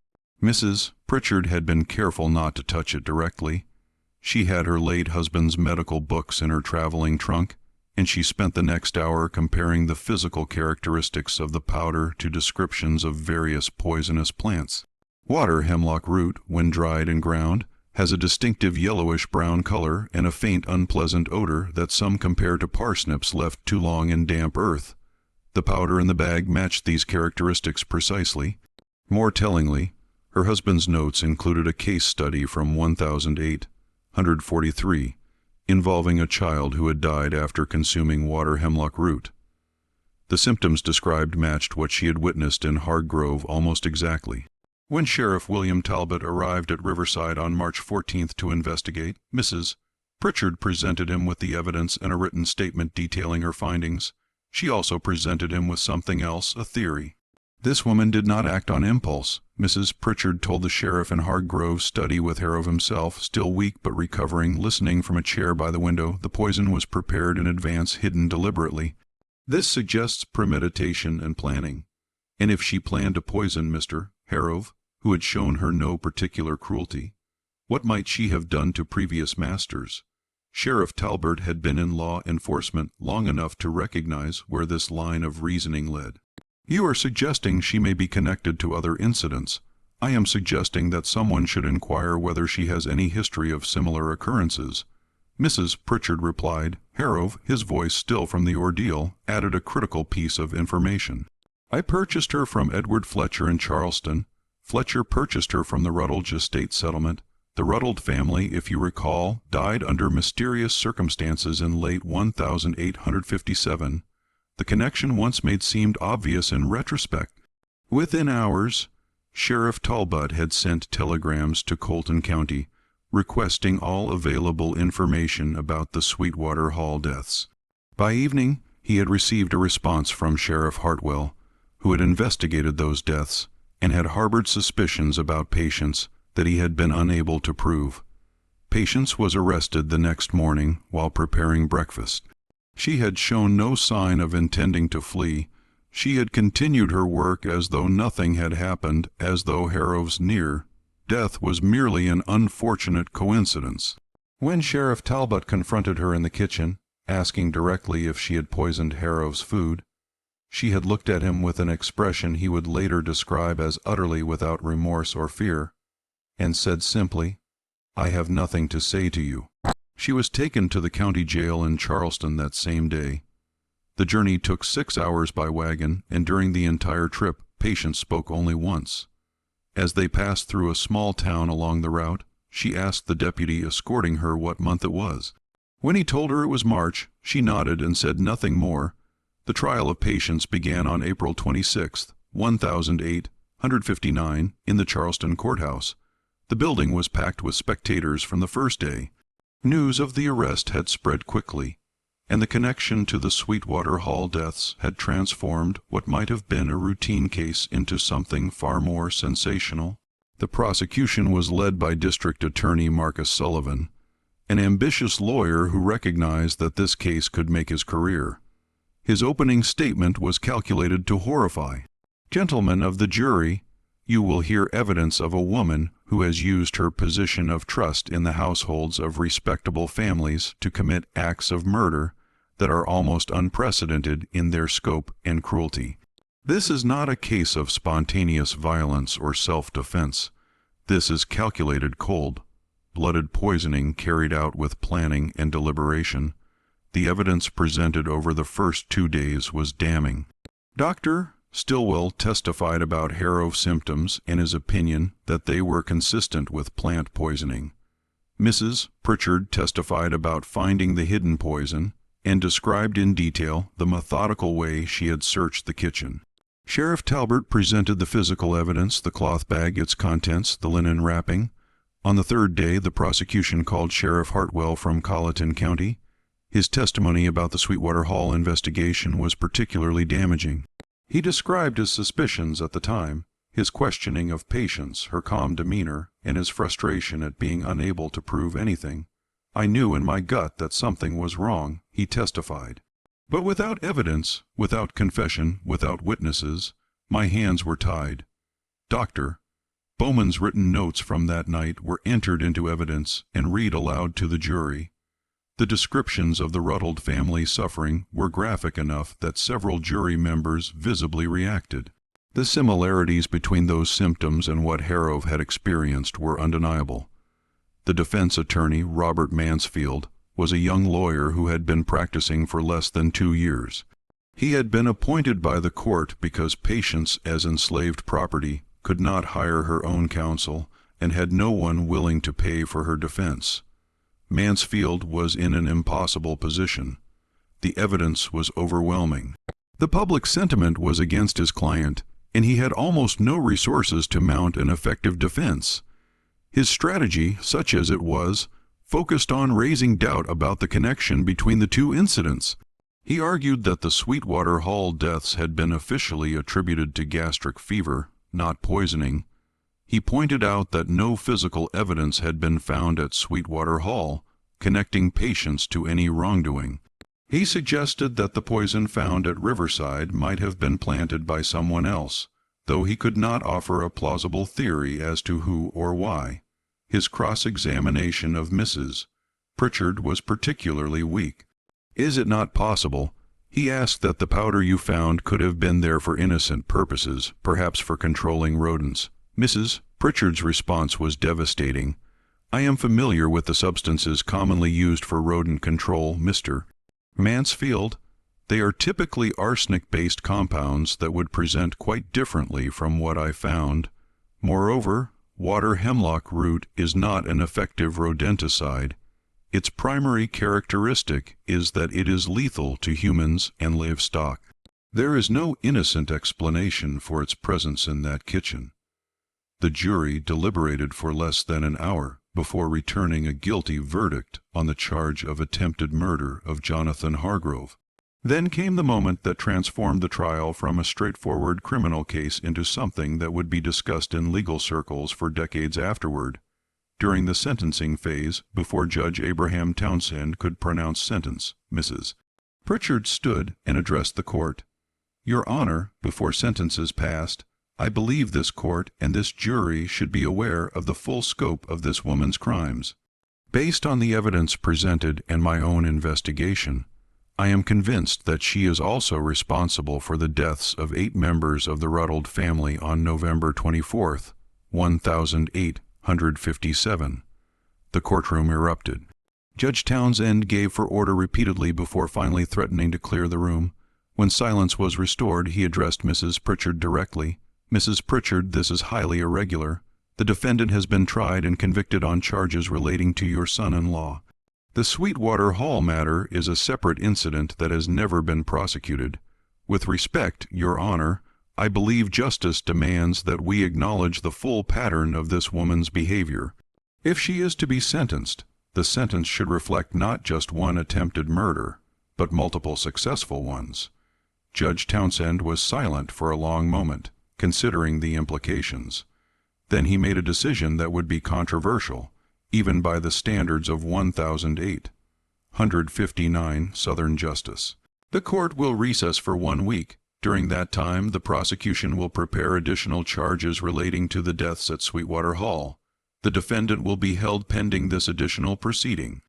Mrs. Pritchard had been careful not to touch it directly. She had her late husband's medical books in her traveling trunk, and she spent the next hour comparing the physical characteristics of the powder to descriptions of various poisonous plants. Water hemlock root, when dried and ground, has a distinctive yellowish-brown color and a faint unpleasant odor that some compare to parsnips left too long in damp earth. The powder in the bag matched these characteristics precisely. More tellingly, her husband's notes included a case study from 1008-143, involving a child who had died after consuming water hemlock root. The symptoms described matched what she had witnessed in Hargrove almost exactly. When Sheriff William Talbot arrived at Riverside on March 14th to investigate, Mrs. Pritchard presented him with the evidence and a written statement detailing her findings. She also presented him with something else, a theory. This woman did not act on impulse. Mrs. Pritchard told the sheriff in Hargrove's study with Harrove himself, still weak but recovering, listening from a chair by the window. The poison was prepared in advance, hidden deliberately. This suggests premeditation and planning. And if she planned to poison Mr. Harrove, who had shown her no particular cruelty, what might she have done to previous masters? Sheriff Talbot had been in law enforcement long enough to recognize where this line of reasoning led. You are suggesting she may be connected to other incidents. I am suggesting that someone should inquire whether she has any history of similar occurrences. Mrs. Pritchard replied. Harrove, his voice still from the ordeal, added a critical piece of information. I purchased her from Edward Fletcher in Charleston. Fletcher purchased her from the Rutled estate settlement. The Rutled family, if you recall, died under mysterious circumstances in late 1857. The connection once made seemed obvious in retrospect. Within hours, Sheriff Talbot had sent telegrams to Colton County, requesting all available information about the Sweetwater Hall deaths. By evening, he had received a response from Sheriff Hartwell, who had investigated those deaths and had harbored suspicions about Patience that he had been unable to prove. Patience was arrested the next morning while preparing breakfast. She had shown no sign of intending to flee. She had continued her work as though nothing had happened, as though Harrove's near death was merely an unfortunate coincidence. When Sheriff Talbot confronted her in the kitchen, asking directly if she had poisoned Harrove's food, she had looked at him with an expression he would later describe as utterly without remorse or fear, and said simply, I have nothing to say to you. She was taken to the county jail in Charleston that same day. The journey took 6 hours by wagon, and during the entire trip, Patience spoke only once. As they passed through a small town along the route, she asked the deputy escorting her what month it was. When he told her it was March, she nodded and said nothing more. The trial of Patience began on April 26, 1008-159, in the Charleston courthouse. The building was packed with spectators from the first day. News of the arrest had spread quickly, and the connection to the Sweetwater Hall deaths had transformed what might have been a routine case into something far more sensational. The prosecution was led by District Attorney Marcus Sullivan, an ambitious lawyer who recognized that this case could make his career. His opening statement was calculated to horrify. "Gentlemen of the jury, you will hear evidence of a woman who has used her position of trust in the households of respectable families to commit acts of murder that are almost unprecedented in their scope and cruelty. This is not a case of spontaneous violence or self-defense. This is calculated cold-blooded poisoning carried out with planning and deliberation. The evidence presented over the first 2 days was damning. Dr. Stillwell testified about Harrow symptoms and his opinion that they were consistent with plant poisoning. Mrs. Pritchard testified about finding the hidden poison and described in detail the methodical way she had searched the kitchen. Sheriff Talbert presented the physical evidence, the cloth bag, its contents, the linen wrapping. On the third day, the prosecution called Sheriff Hartwell from Colleton County. His testimony about the Sweetwater Hall investigation was particularly damaging. He described his suspicions at the time, his questioning of Patience, her calm demeanor, and his frustration at being unable to prove anything. "I knew in my gut that something was wrong," he testified. "But without evidence, without confession, without witnesses, my hands were tied." Dr. Bowman's written notes from that night were entered into evidence and read aloud to the jury. The descriptions of the Rutled family suffering were graphic enough that several jury members visibly reacted. The similarities between those symptoms and what Harrow had experienced were undeniable. The defense attorney, Robert Mansfield, was a young lawyer who had been practicing for less than 2 years. He had been appointed by the court because Patience, as enslaved property, could not hire her own counsel and had no one willing to pay for her defense. Mansfield was in an impossible position. The evidence was overwhelming. The public sentiment was against his client, and he had almost no resources to mount an effective defense. His strategy, such as it was, focused on raising doubt about the connection between the two incidents. He argued that the Sweetwater Hall deaths had been officially attributed to gastric fever, not poisoning. He pointed out that no physical evidence had been found at Sweetwater Hall connecting Patience to any wrongdoing. He suggested that the poison found at Riverside might have been planted by someone else, though he could not offer a plausible theory as to who or why. His cross-examination of Mrs. Pritchard was particularly weak. "Is it not possible," he asked, "that the powder you found could have been there for innocent purposes, perhaps for controlling rodents?" Mrs. Pritchard's response was devastating. "I am familiar with the substances commonly used for rodent control, Mr. Mansfield. They are typically arsenic-based compounds that would present quite differently from what I found. Moreover, water hemlock root is not an effective rodenticide. Its primary characteristic is that it is lethal to humans and livestock. There is no innocent explanation for its presence in that kitchen." The jury deliberated for less than an hour before returning a guilty verdict on the charge of attempted murder of Jonathan Hargrove. Then came the moment that transformed the trial from a straightforward criminal case into something that would be discussed in legal circles for decades afterward. During the sentencing phase, before Judge Abraham Townsend could pronounce sentence, Mrs. Pritchard stood and addressed the court. "Your Honor, before sentence is passed, I believe this court and this jury should be aware of the full scope of this woman's crimes. Based on the evidence presented and my own investigation, I am convinced that she is also responsible for the deaths of 8 members of the Rutled family on November 24th, 1857. The courtroom erupted. Judge Townsend gave for order repeatedly before finally threatening to clear the room. When silence was restored, he addressed Mrs. Pritchard directly. "Mrs. Pritchard, this is highly irregular. The defendant has been tried and convicted on charges relating to your son-in-law. The Sweetwater Hall matter is a separate incident that has never been prosecuted. With respect, Your Honor, I believe justice demands that we acknowledge the full pattern of this woman's behavior. If she is to be sentenced, the sentence should reflect not just one attempted murder, but multiple successful ones." Judge Townsend was silent for a long moment, considering the implications. Then he made a decision that would be controversial, even by the standards of 1008, 159 Southern justice. The court will recess for 1 week. During that time, the prosecution will prepare additional charges relating to the deaths at Sweetwater Hall. The defendant will be held pending this additional proceeding.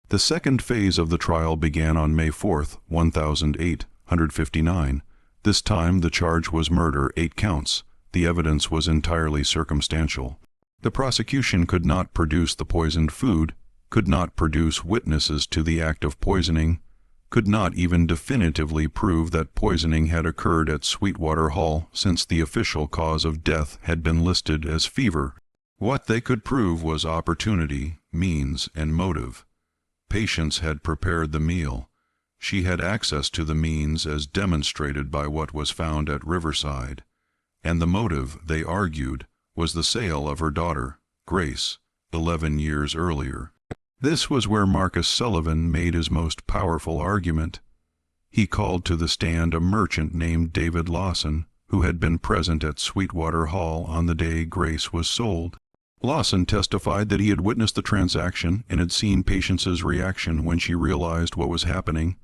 The second phase of the trial began on May 4, 1859. This time the charge was murder, 8 counts. The evidence was entirely circumstantial. The prosecution could not produce the poisoned food, could not produce witnesses to the act of poisoning, could not even definitively prove that poisoning had occurred at Sweetwater Hall, since the official cause of death had been listed as fever. What they could prove was opportunity, means, and motive. Patience had prepared the meal. She had access to the means as demonstrated by what was found at Riverside. And the motive, they argued, was the sale of her daughter, Grace, 11 years earlier. This was where Marcus Sullivan made his most powerful argument. He called to the stand a merchant named David Lawson, who had been present at Sweetwater Hall on the day Grace was sold. Lawson testified that he had witnessed the transaction and had seen Patience's reaction when she realized what was happening.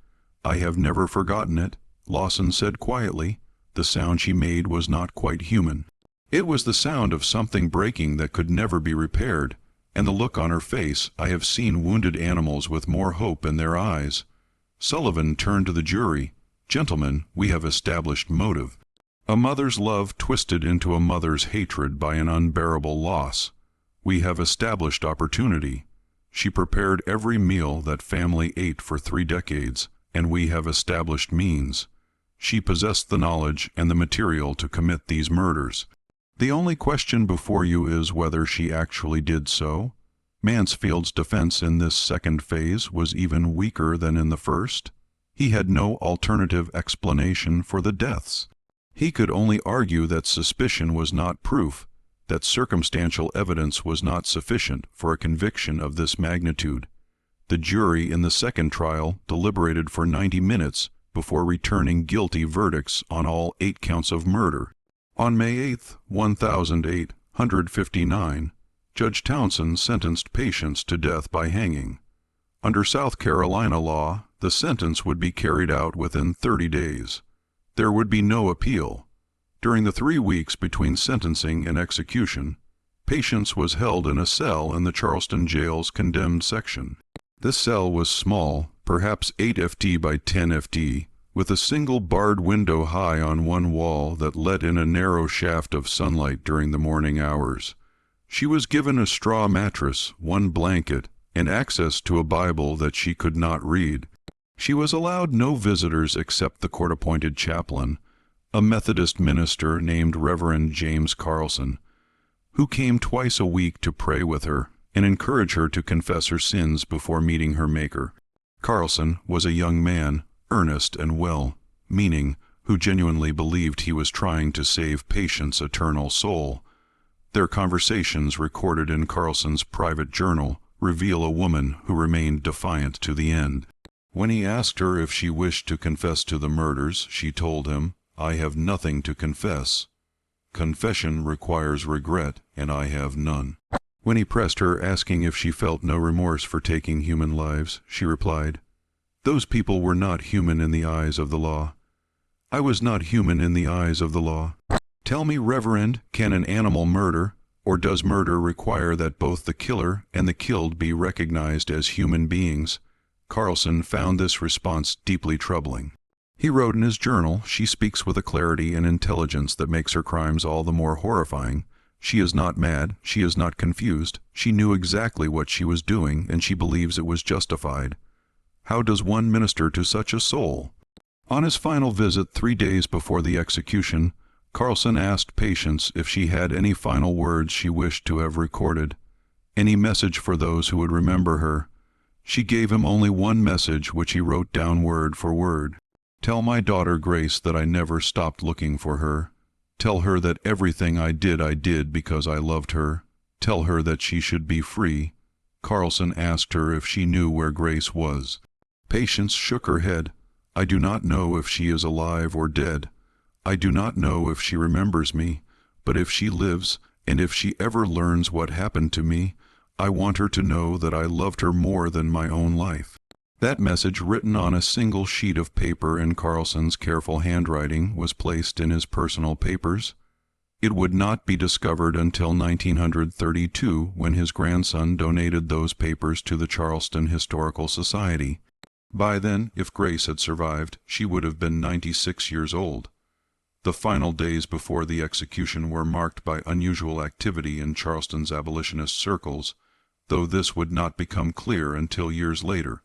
"I have never forgotten it," Lawson said quietly. "The sound she made was not quite human. It was the sound of something breaking that could never be repaired, and the look on her face. I have seen wounded animals with more hope in their eyes." Sullivan turned to the jury. "Gentlemen, we have established motive. A mother's love twisted into a mother's hatred by an unbearable loss. We have established opportunity. She prepared every meal that family ate for 3 decades, and we have established means. She possessed the knowledge and the material to commit these murders. The only question before you is whether she actually did so." Mansfield's defense in this second phase was even weaker than in the first. He had no alternative explanation for the deaths. He could only argue that suspicion was not proof, that circumstantial evidence was not sufficient for a conviction of this magnitude. The jury in the second trial deliberated for 90 minutes before returning guilty verdicts on all 8 counts of murder. On May 8, 1859, Judge Townsend sentenced Patience to death by hanging. Under South Carolina law, the sentence would be carried out within 30 days. There would be no appeal. During the 3 weeks between sentencing and execution, Patience was held in a cell in the Charleston jail's condemned section. This cell was small, perhaps 8 ft by 10 ft, with a single barred window high on one wall that let in a narrow shaft of sunlight during the morning hours. She was given a straw mattress, 1 blanket, and access to a Bible that she could not read. She was allowed no visitors except the court-appointed chaplain, a Methodist minister named Reverend James Carlson, who came twice a week to pray with her and encourage her to confess her sins before meeting her Maker. Carlson was a young man, earnest and well-meaning, who genuinely believed he was trying to save Patience's eternal soul. Their conversations, recorded in Carlson's private journal, reveal a woman who remained defiant to the end. When he asked her if she wished to confess to the murders, she told him, "I have nothing to confess. Confession requires regret, and I have none." When he pressed her, asking if she felt no remorse for taking human lives, she replied, "Those people were not human in the eyes of the law. I was not human in the eyes of the law. Tell me, Reverend, can an animal murder, or does murder require that both the killer and the killed be recognized as human beings?" Carlson found this response deeply troubling. He wrote in his journal, "She speaks with a clarity and intelligence that makes her crimes all the more horrifying. She is not mad, she is not confused, she knew exactly what she was doing, and she believes it was justified. How does one minister to such a soul?" On his final visit 3 days before the execution, Carlson asked Patience if she had any final words she wished to have recorded, any message for those who would remember her. She gave him only one message, which he wrote down word for word. "Tell my daughter Grace that I never stopped looking for her. Tell her that everything I did because I loved her. Tell her that she should be free." Carlson asked her if she knew where Grace was. Patience shook her head. "I do not know if she is alive or dead. I do not know if she remembers me, but if she lives, and if she ever learns what happened to me, I want her to know that I loved her more than my own life." That message, written on a single sheet of paper in Carlson's careful handwriting, was placed in his personal papers. It would not be discovered until 1932, when his grandson donated those papers to the Charleston Historical Society. By then, if Grace had survived, she would have been 96 years old. The final days before the execution were marked by unusual activity in Charleston's abolitionist circles, though this would not become clear until years later.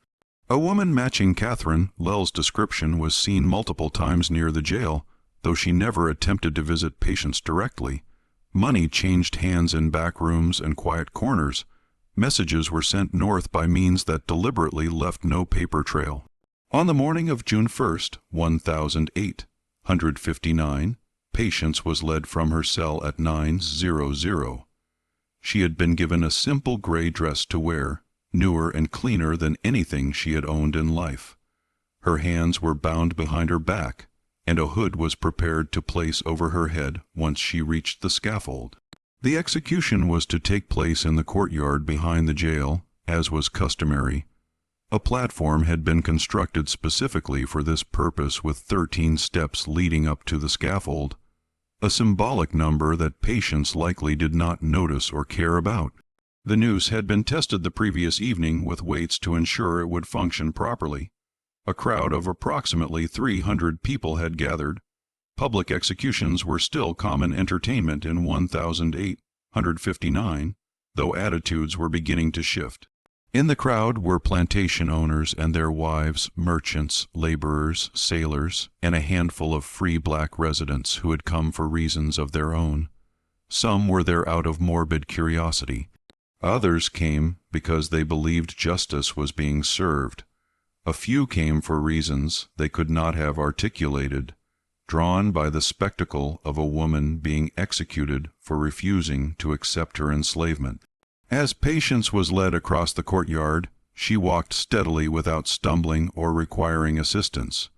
A woman matching Catherine Lell's description was seen multiple times near the jail, though she never attempted to visit patients directly. Money changed hands in back rooms and quiet corners. Messages were sent north by means that deliberately left no paper trail. On the morning of June 1st, 1859, Patience was led from her cell at 9:00. She had been given a simple gray dress to wear, newer and cleaner than anything she had owned in life. Her hands were bound behind her back, and a hood was prepared to place over her head once she reached the scaffold. The execution was to take place in the courtyard behind the jail, as was customary. A platform had been constructed specifically for this purpose with 13 steps leading up to the scaffold, a symbolic number that Patience likely did not notice or care about. The noose had been tested the previous evening with weights to ensure it would function properly. A crowd of approximately 300 people had gathered. Public executions were still common entertainment in 1859, though attitudes were beginning to shift. In the crowd were plantation owners and their wives, merchants, laborers, sailors, and a handful of free black residents who had come for reasons of their own. Some were there out of morbid curiosity. Others came because they believed justice was being served. A few came for reasons they could not have articulated, drawn by the spectacle of a woman being executed for refusing to accept her enslavement. As Patience was led across the courtyard, she walked steadily without stumbling or requiring assistance.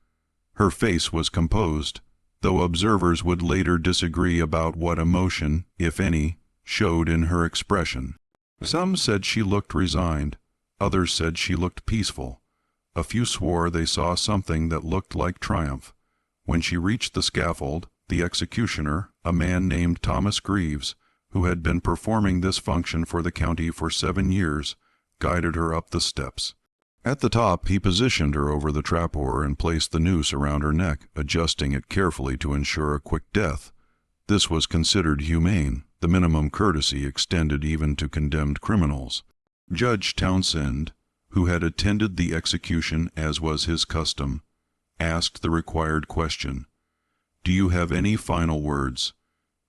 Her face was composed, though observers would later disagree about what emotion, if any, showed in her expression. Some said she looked resigned, others said she looked peaceful. A few swore they saw something that looked like triumph. When she reached the scaffold, the executioner, a man named Thomas Greaves, who had been performing this function for the county for 7 years, guided her up the steps. At the top he positioned her over the trap oar and placed the noose around her neck, adjusting it carefully to ensure a quick death. This was considered humane, the minimum courtesy extended even to condemned criminals. Judge Townsend, who had attended the execution as was his custom, asked the required question, "Do you have any final words?"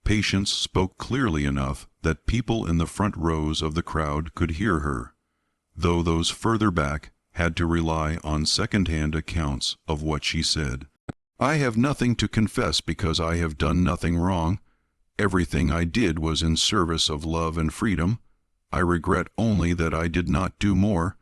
Patience spoke clearly enough that people in the front rows of the crowd could hear her, though those further back had to rely on second-hand accounts of what she said. "I have nothing to confess because I have done nothing wrong. Everything I did was in service of love and freedom. I regret only that I did not do more."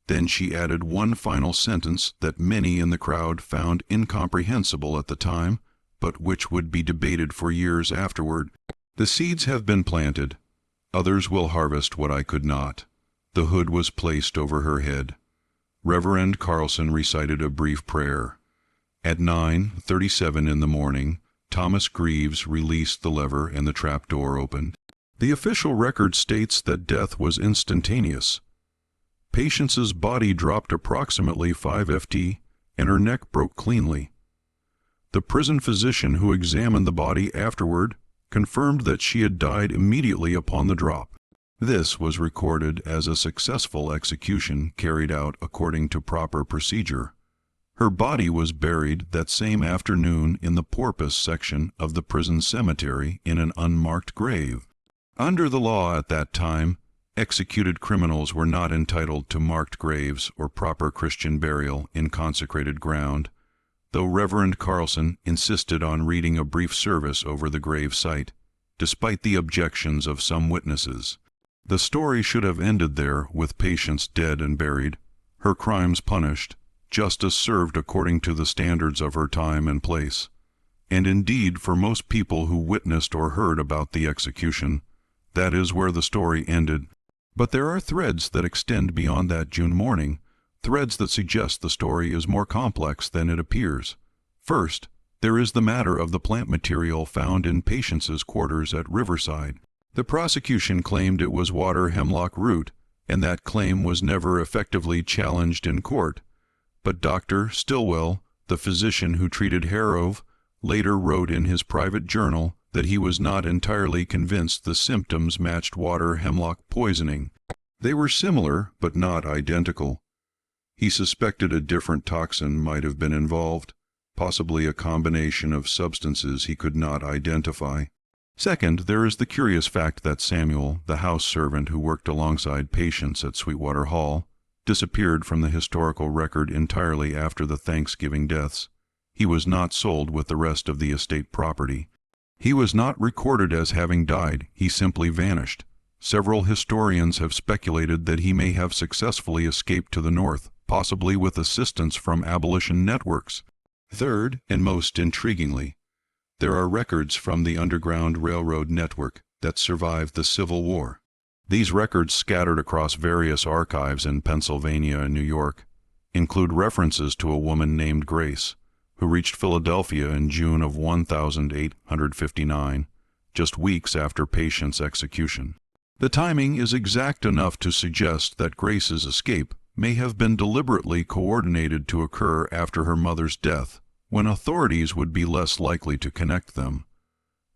Then she added one final sentence that many in the crowd found incomprehensible at the time, but which would be debated for years afterward. "The seeds have been planted. Others will harvest what I could not." The hood was placed over her head. Reverend Carlson recited a brief prayer. At 9:37 in the morning, Thomas Greaves released the lever and the trap door opened. The official record states that death was instantaneous. Patience's body dropped approximately 5 ft, and her neck broke cleanly. The prison physician who examined the body afterward confirmed that she had died immediately upon the drop. This was recorded as a successful execution carried out according to proper procedure. Her body was buried that same afternoon in the porpoise section of the prison cemetery in an unmarked grave. Under the law at that time, executed criminals were not entitled to marked graves or proper Christian burial in consecrated ground, though Reverend Carlson insisted on reading a brief service over the grave site, despite the objections of some witnesses. The story should have ended there, with Patience dead and buried, her crimes punished, justice served according to the standards of her time and place. And indeed, for most people who witnessed or heard about the execution, that is where the story ended. But there are threads that extend beyond that June morning, threads that suggest the story is more complex than it appears. First, there is the matter of the plant material found in Patience's quarters at Riverside. The prosecution claimed it was water hemlock root, and that claim was never effectively challenged in court. But Dr. Stillwell, the physician who treated Harrove, later wrote in his private journal that he was not entirely convinced the symptoms matched water hemlock poisoning. They were similar, but not identical. He suspected a different toxin might have been involved, possibly a combination of substances he could not identify. Second, there is the curious fact that Samuel, the house servant who worked alongside Patience at Sweetwater Hall, disappeared from the historical record entirely after the Thanksgiving deaths. He was not sold with the rest of the estate property. He was not recorded as having died, he simply vanished. Several historians have speculated that he may have successfully escaped to the north, possibly with assistance from abolition networks. Third, and most intriguingly, there are records from the Underground Railroad network that survived the Civil War. These records, scattered across various archives in Pennsylvania and New York, include references to a woman named Grace, who reached Philadelphia in June of 1859, just weeks after Patience's execution. The timing is exact enough to suggest that Grace's escape may have been deliberately coordinated to occur after her mother's death, when authorities would be less likely to connect them.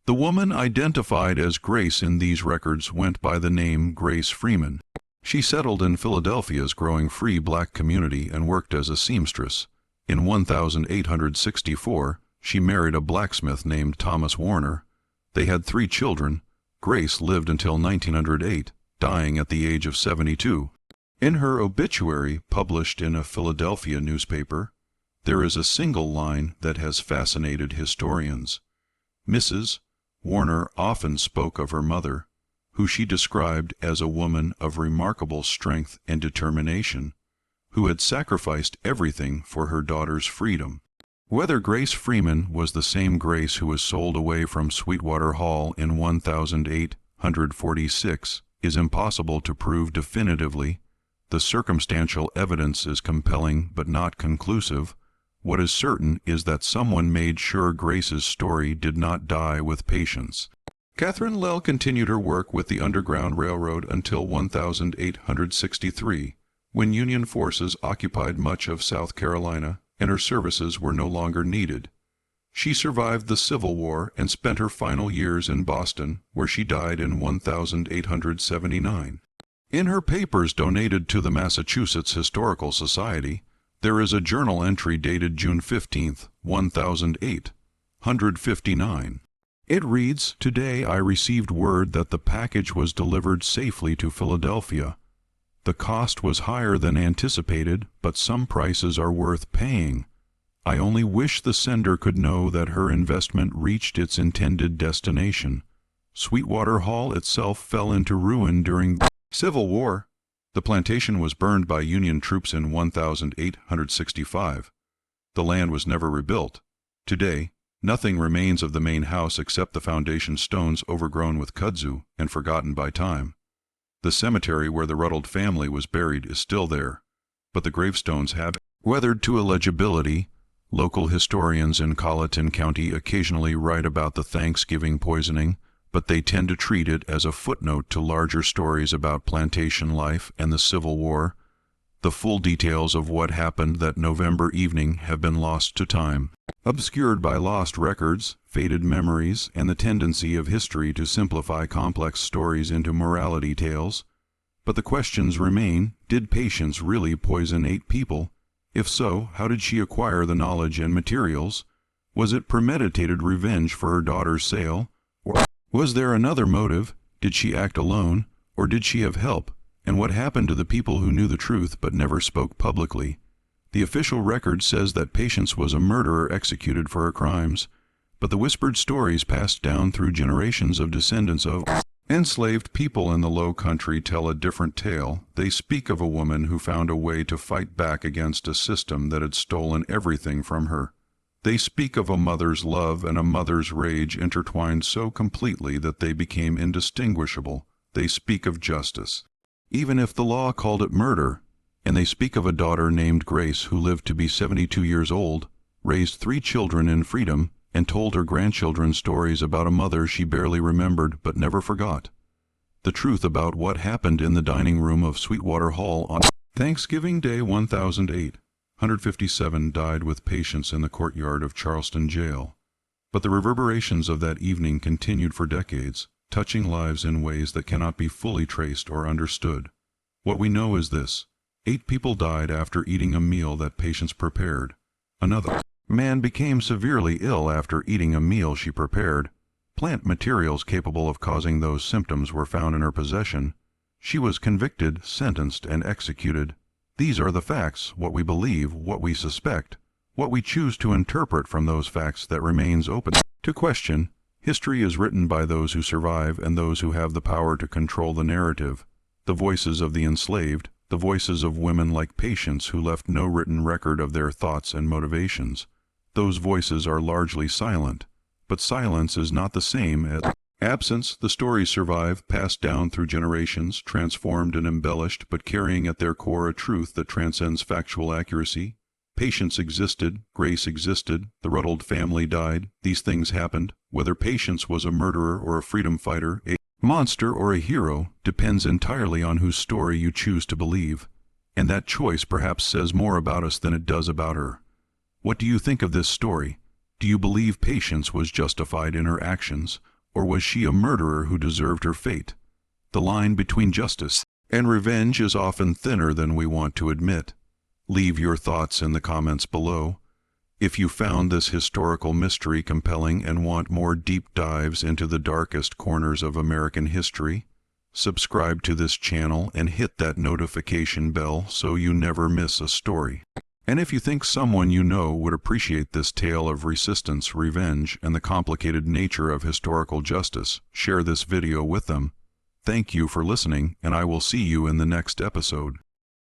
The woman identified as Grace in these records went by the name Grace Freeman. She settled in Philadelphia's growing free black community and worked as a seamstress. In 1864, she married a blacksmith named Thomas Warner. They had 3 children. Grace lived until 1908, dying at the age of 72. In her obituary, published in a Philadelphia newspaper, there is a single line that has fascinated historians. Mrs. Warner often spoke of her mother, who she described as a woman of remarkable strength and determination, who had sacrificed everything for her daughter's freedom. Whether Grace Freeman was the same Grace who was sold away from Sweetwater Hall in 1846 is impossible to prove definitively. The circumstantial evidence is compelling but not conclusive. What is certain is that someone made sure Grace's story did not die with Patience. Catherine Lell continued her work with the Underground Railroad until 1863, when Union forces occupied much of South Carolina and her services were no longer needed. She survived the Civil War and spent her final years in Boston, where she died in 1879. In her papers donated to the Massachusetts Historical Society, there is a journal entry dated June 15, 1859. It reads, "Today I received word that the package was delivered safely to Philadelphia. The cost was higher than anticipated, but some prices are worth paying. I only wish the sender could know that her investment reached its intended destination. Sweetwater Hall itself fell into ruin during the Civil War. The plantation was burned by Union troops in 1865. The land was never rebuilt. Today, nothing remains of the main house except the foundation stones overgrown with kudzu and forgotten by time. The cemetery where the Rutled family was buried is still there, but the gravestones have weathered to illegibility. Local historians in Colleton County occasionally write about the Thanksgiving poisoning, but they tend to treat it as a footnote to larger stories about plantation life and the Civil War. The full details of what happened that November evening have been lost to time, obscured by lost records, faded memories, and the tendency of history to simplify complex stories into morality tales. But the questions remain: did Patience really poison 8 people? If so, how did she acquire the knowledge and materials? Was it premeditated revenge for her daughter's sale? Or was there another motive? Did she act alone, or did she have help? And what happened to the people who knew the truth but never spoke publicly? The official record says that Patience was a murderer executed for her crimes, but the whispered stories passed down through generations of descendants of enslaved people in the Low Country tell a different tale. They speak of a woman who found a way to fight back against a system that had stolen everything from her. They speak of a mother's love and a mother's rage intertwined so completely that they became indistinguishable. They speak of justice. Even if the law called it murder, And they speak of a daughter named Grace who lived to be 72 years old, raised 3 children in freedom, and told her grandchildren stories about a mother she barely remembered but never forgot. The truth about what happened in the dining room of Sweetwater Hall on Thanksgiving Day 1008. 157 died with patients in the courtyard of Charleston Jail. But the reverberations of that evening continued for decades, touching lives in ways that cannot be fully traced or understood. What we know is this: 8 people died after eating a meal that patients prepared. Another man became severely ill after eating a meal she prepared. Plant materials capable of causing those symptoms were found in her possession. She was convicted, sentenced, and executed. These are the facts, what we believe, what we suspect, what we choose to interpret from those facts that remains open to question. History is written by those who survive and those who have the power to control the narrative. The voices of the enslaved, the voices of women like Patience who left no written record of their thoughts and motivations. Those voices are largely silent, but silence is not the same as absence. The stories survive, passed down through generations, transformed and embellished, but carrying at their core a truth that transcends factual accuracy. Patience existed, Grace existed, the Rutled family died, these things happened. Whether Patience was a murderer or a freedom fighter, a monster or a hero, depends entirely on whose story you choose to believe. And that choice perhaps says more about us than it does about her. What do you think of this story? Do you believe Patience was justified in her actions, or was she a murderer who deserved her fate? The line between justice and revenge is often thinner than we want to admit. Leave your thoughts in the comments below. If you found this historical mystery compelling and want more deep dives into the darkest corners of American history, subscribe to this channel and hit that notification bell so you never miss a story. And if you think someone you know would appreciate this tale of resistance, revenge, and the complicated nature of historical justice, share this video with them. Thank you for listening, and I will see you in the next episode.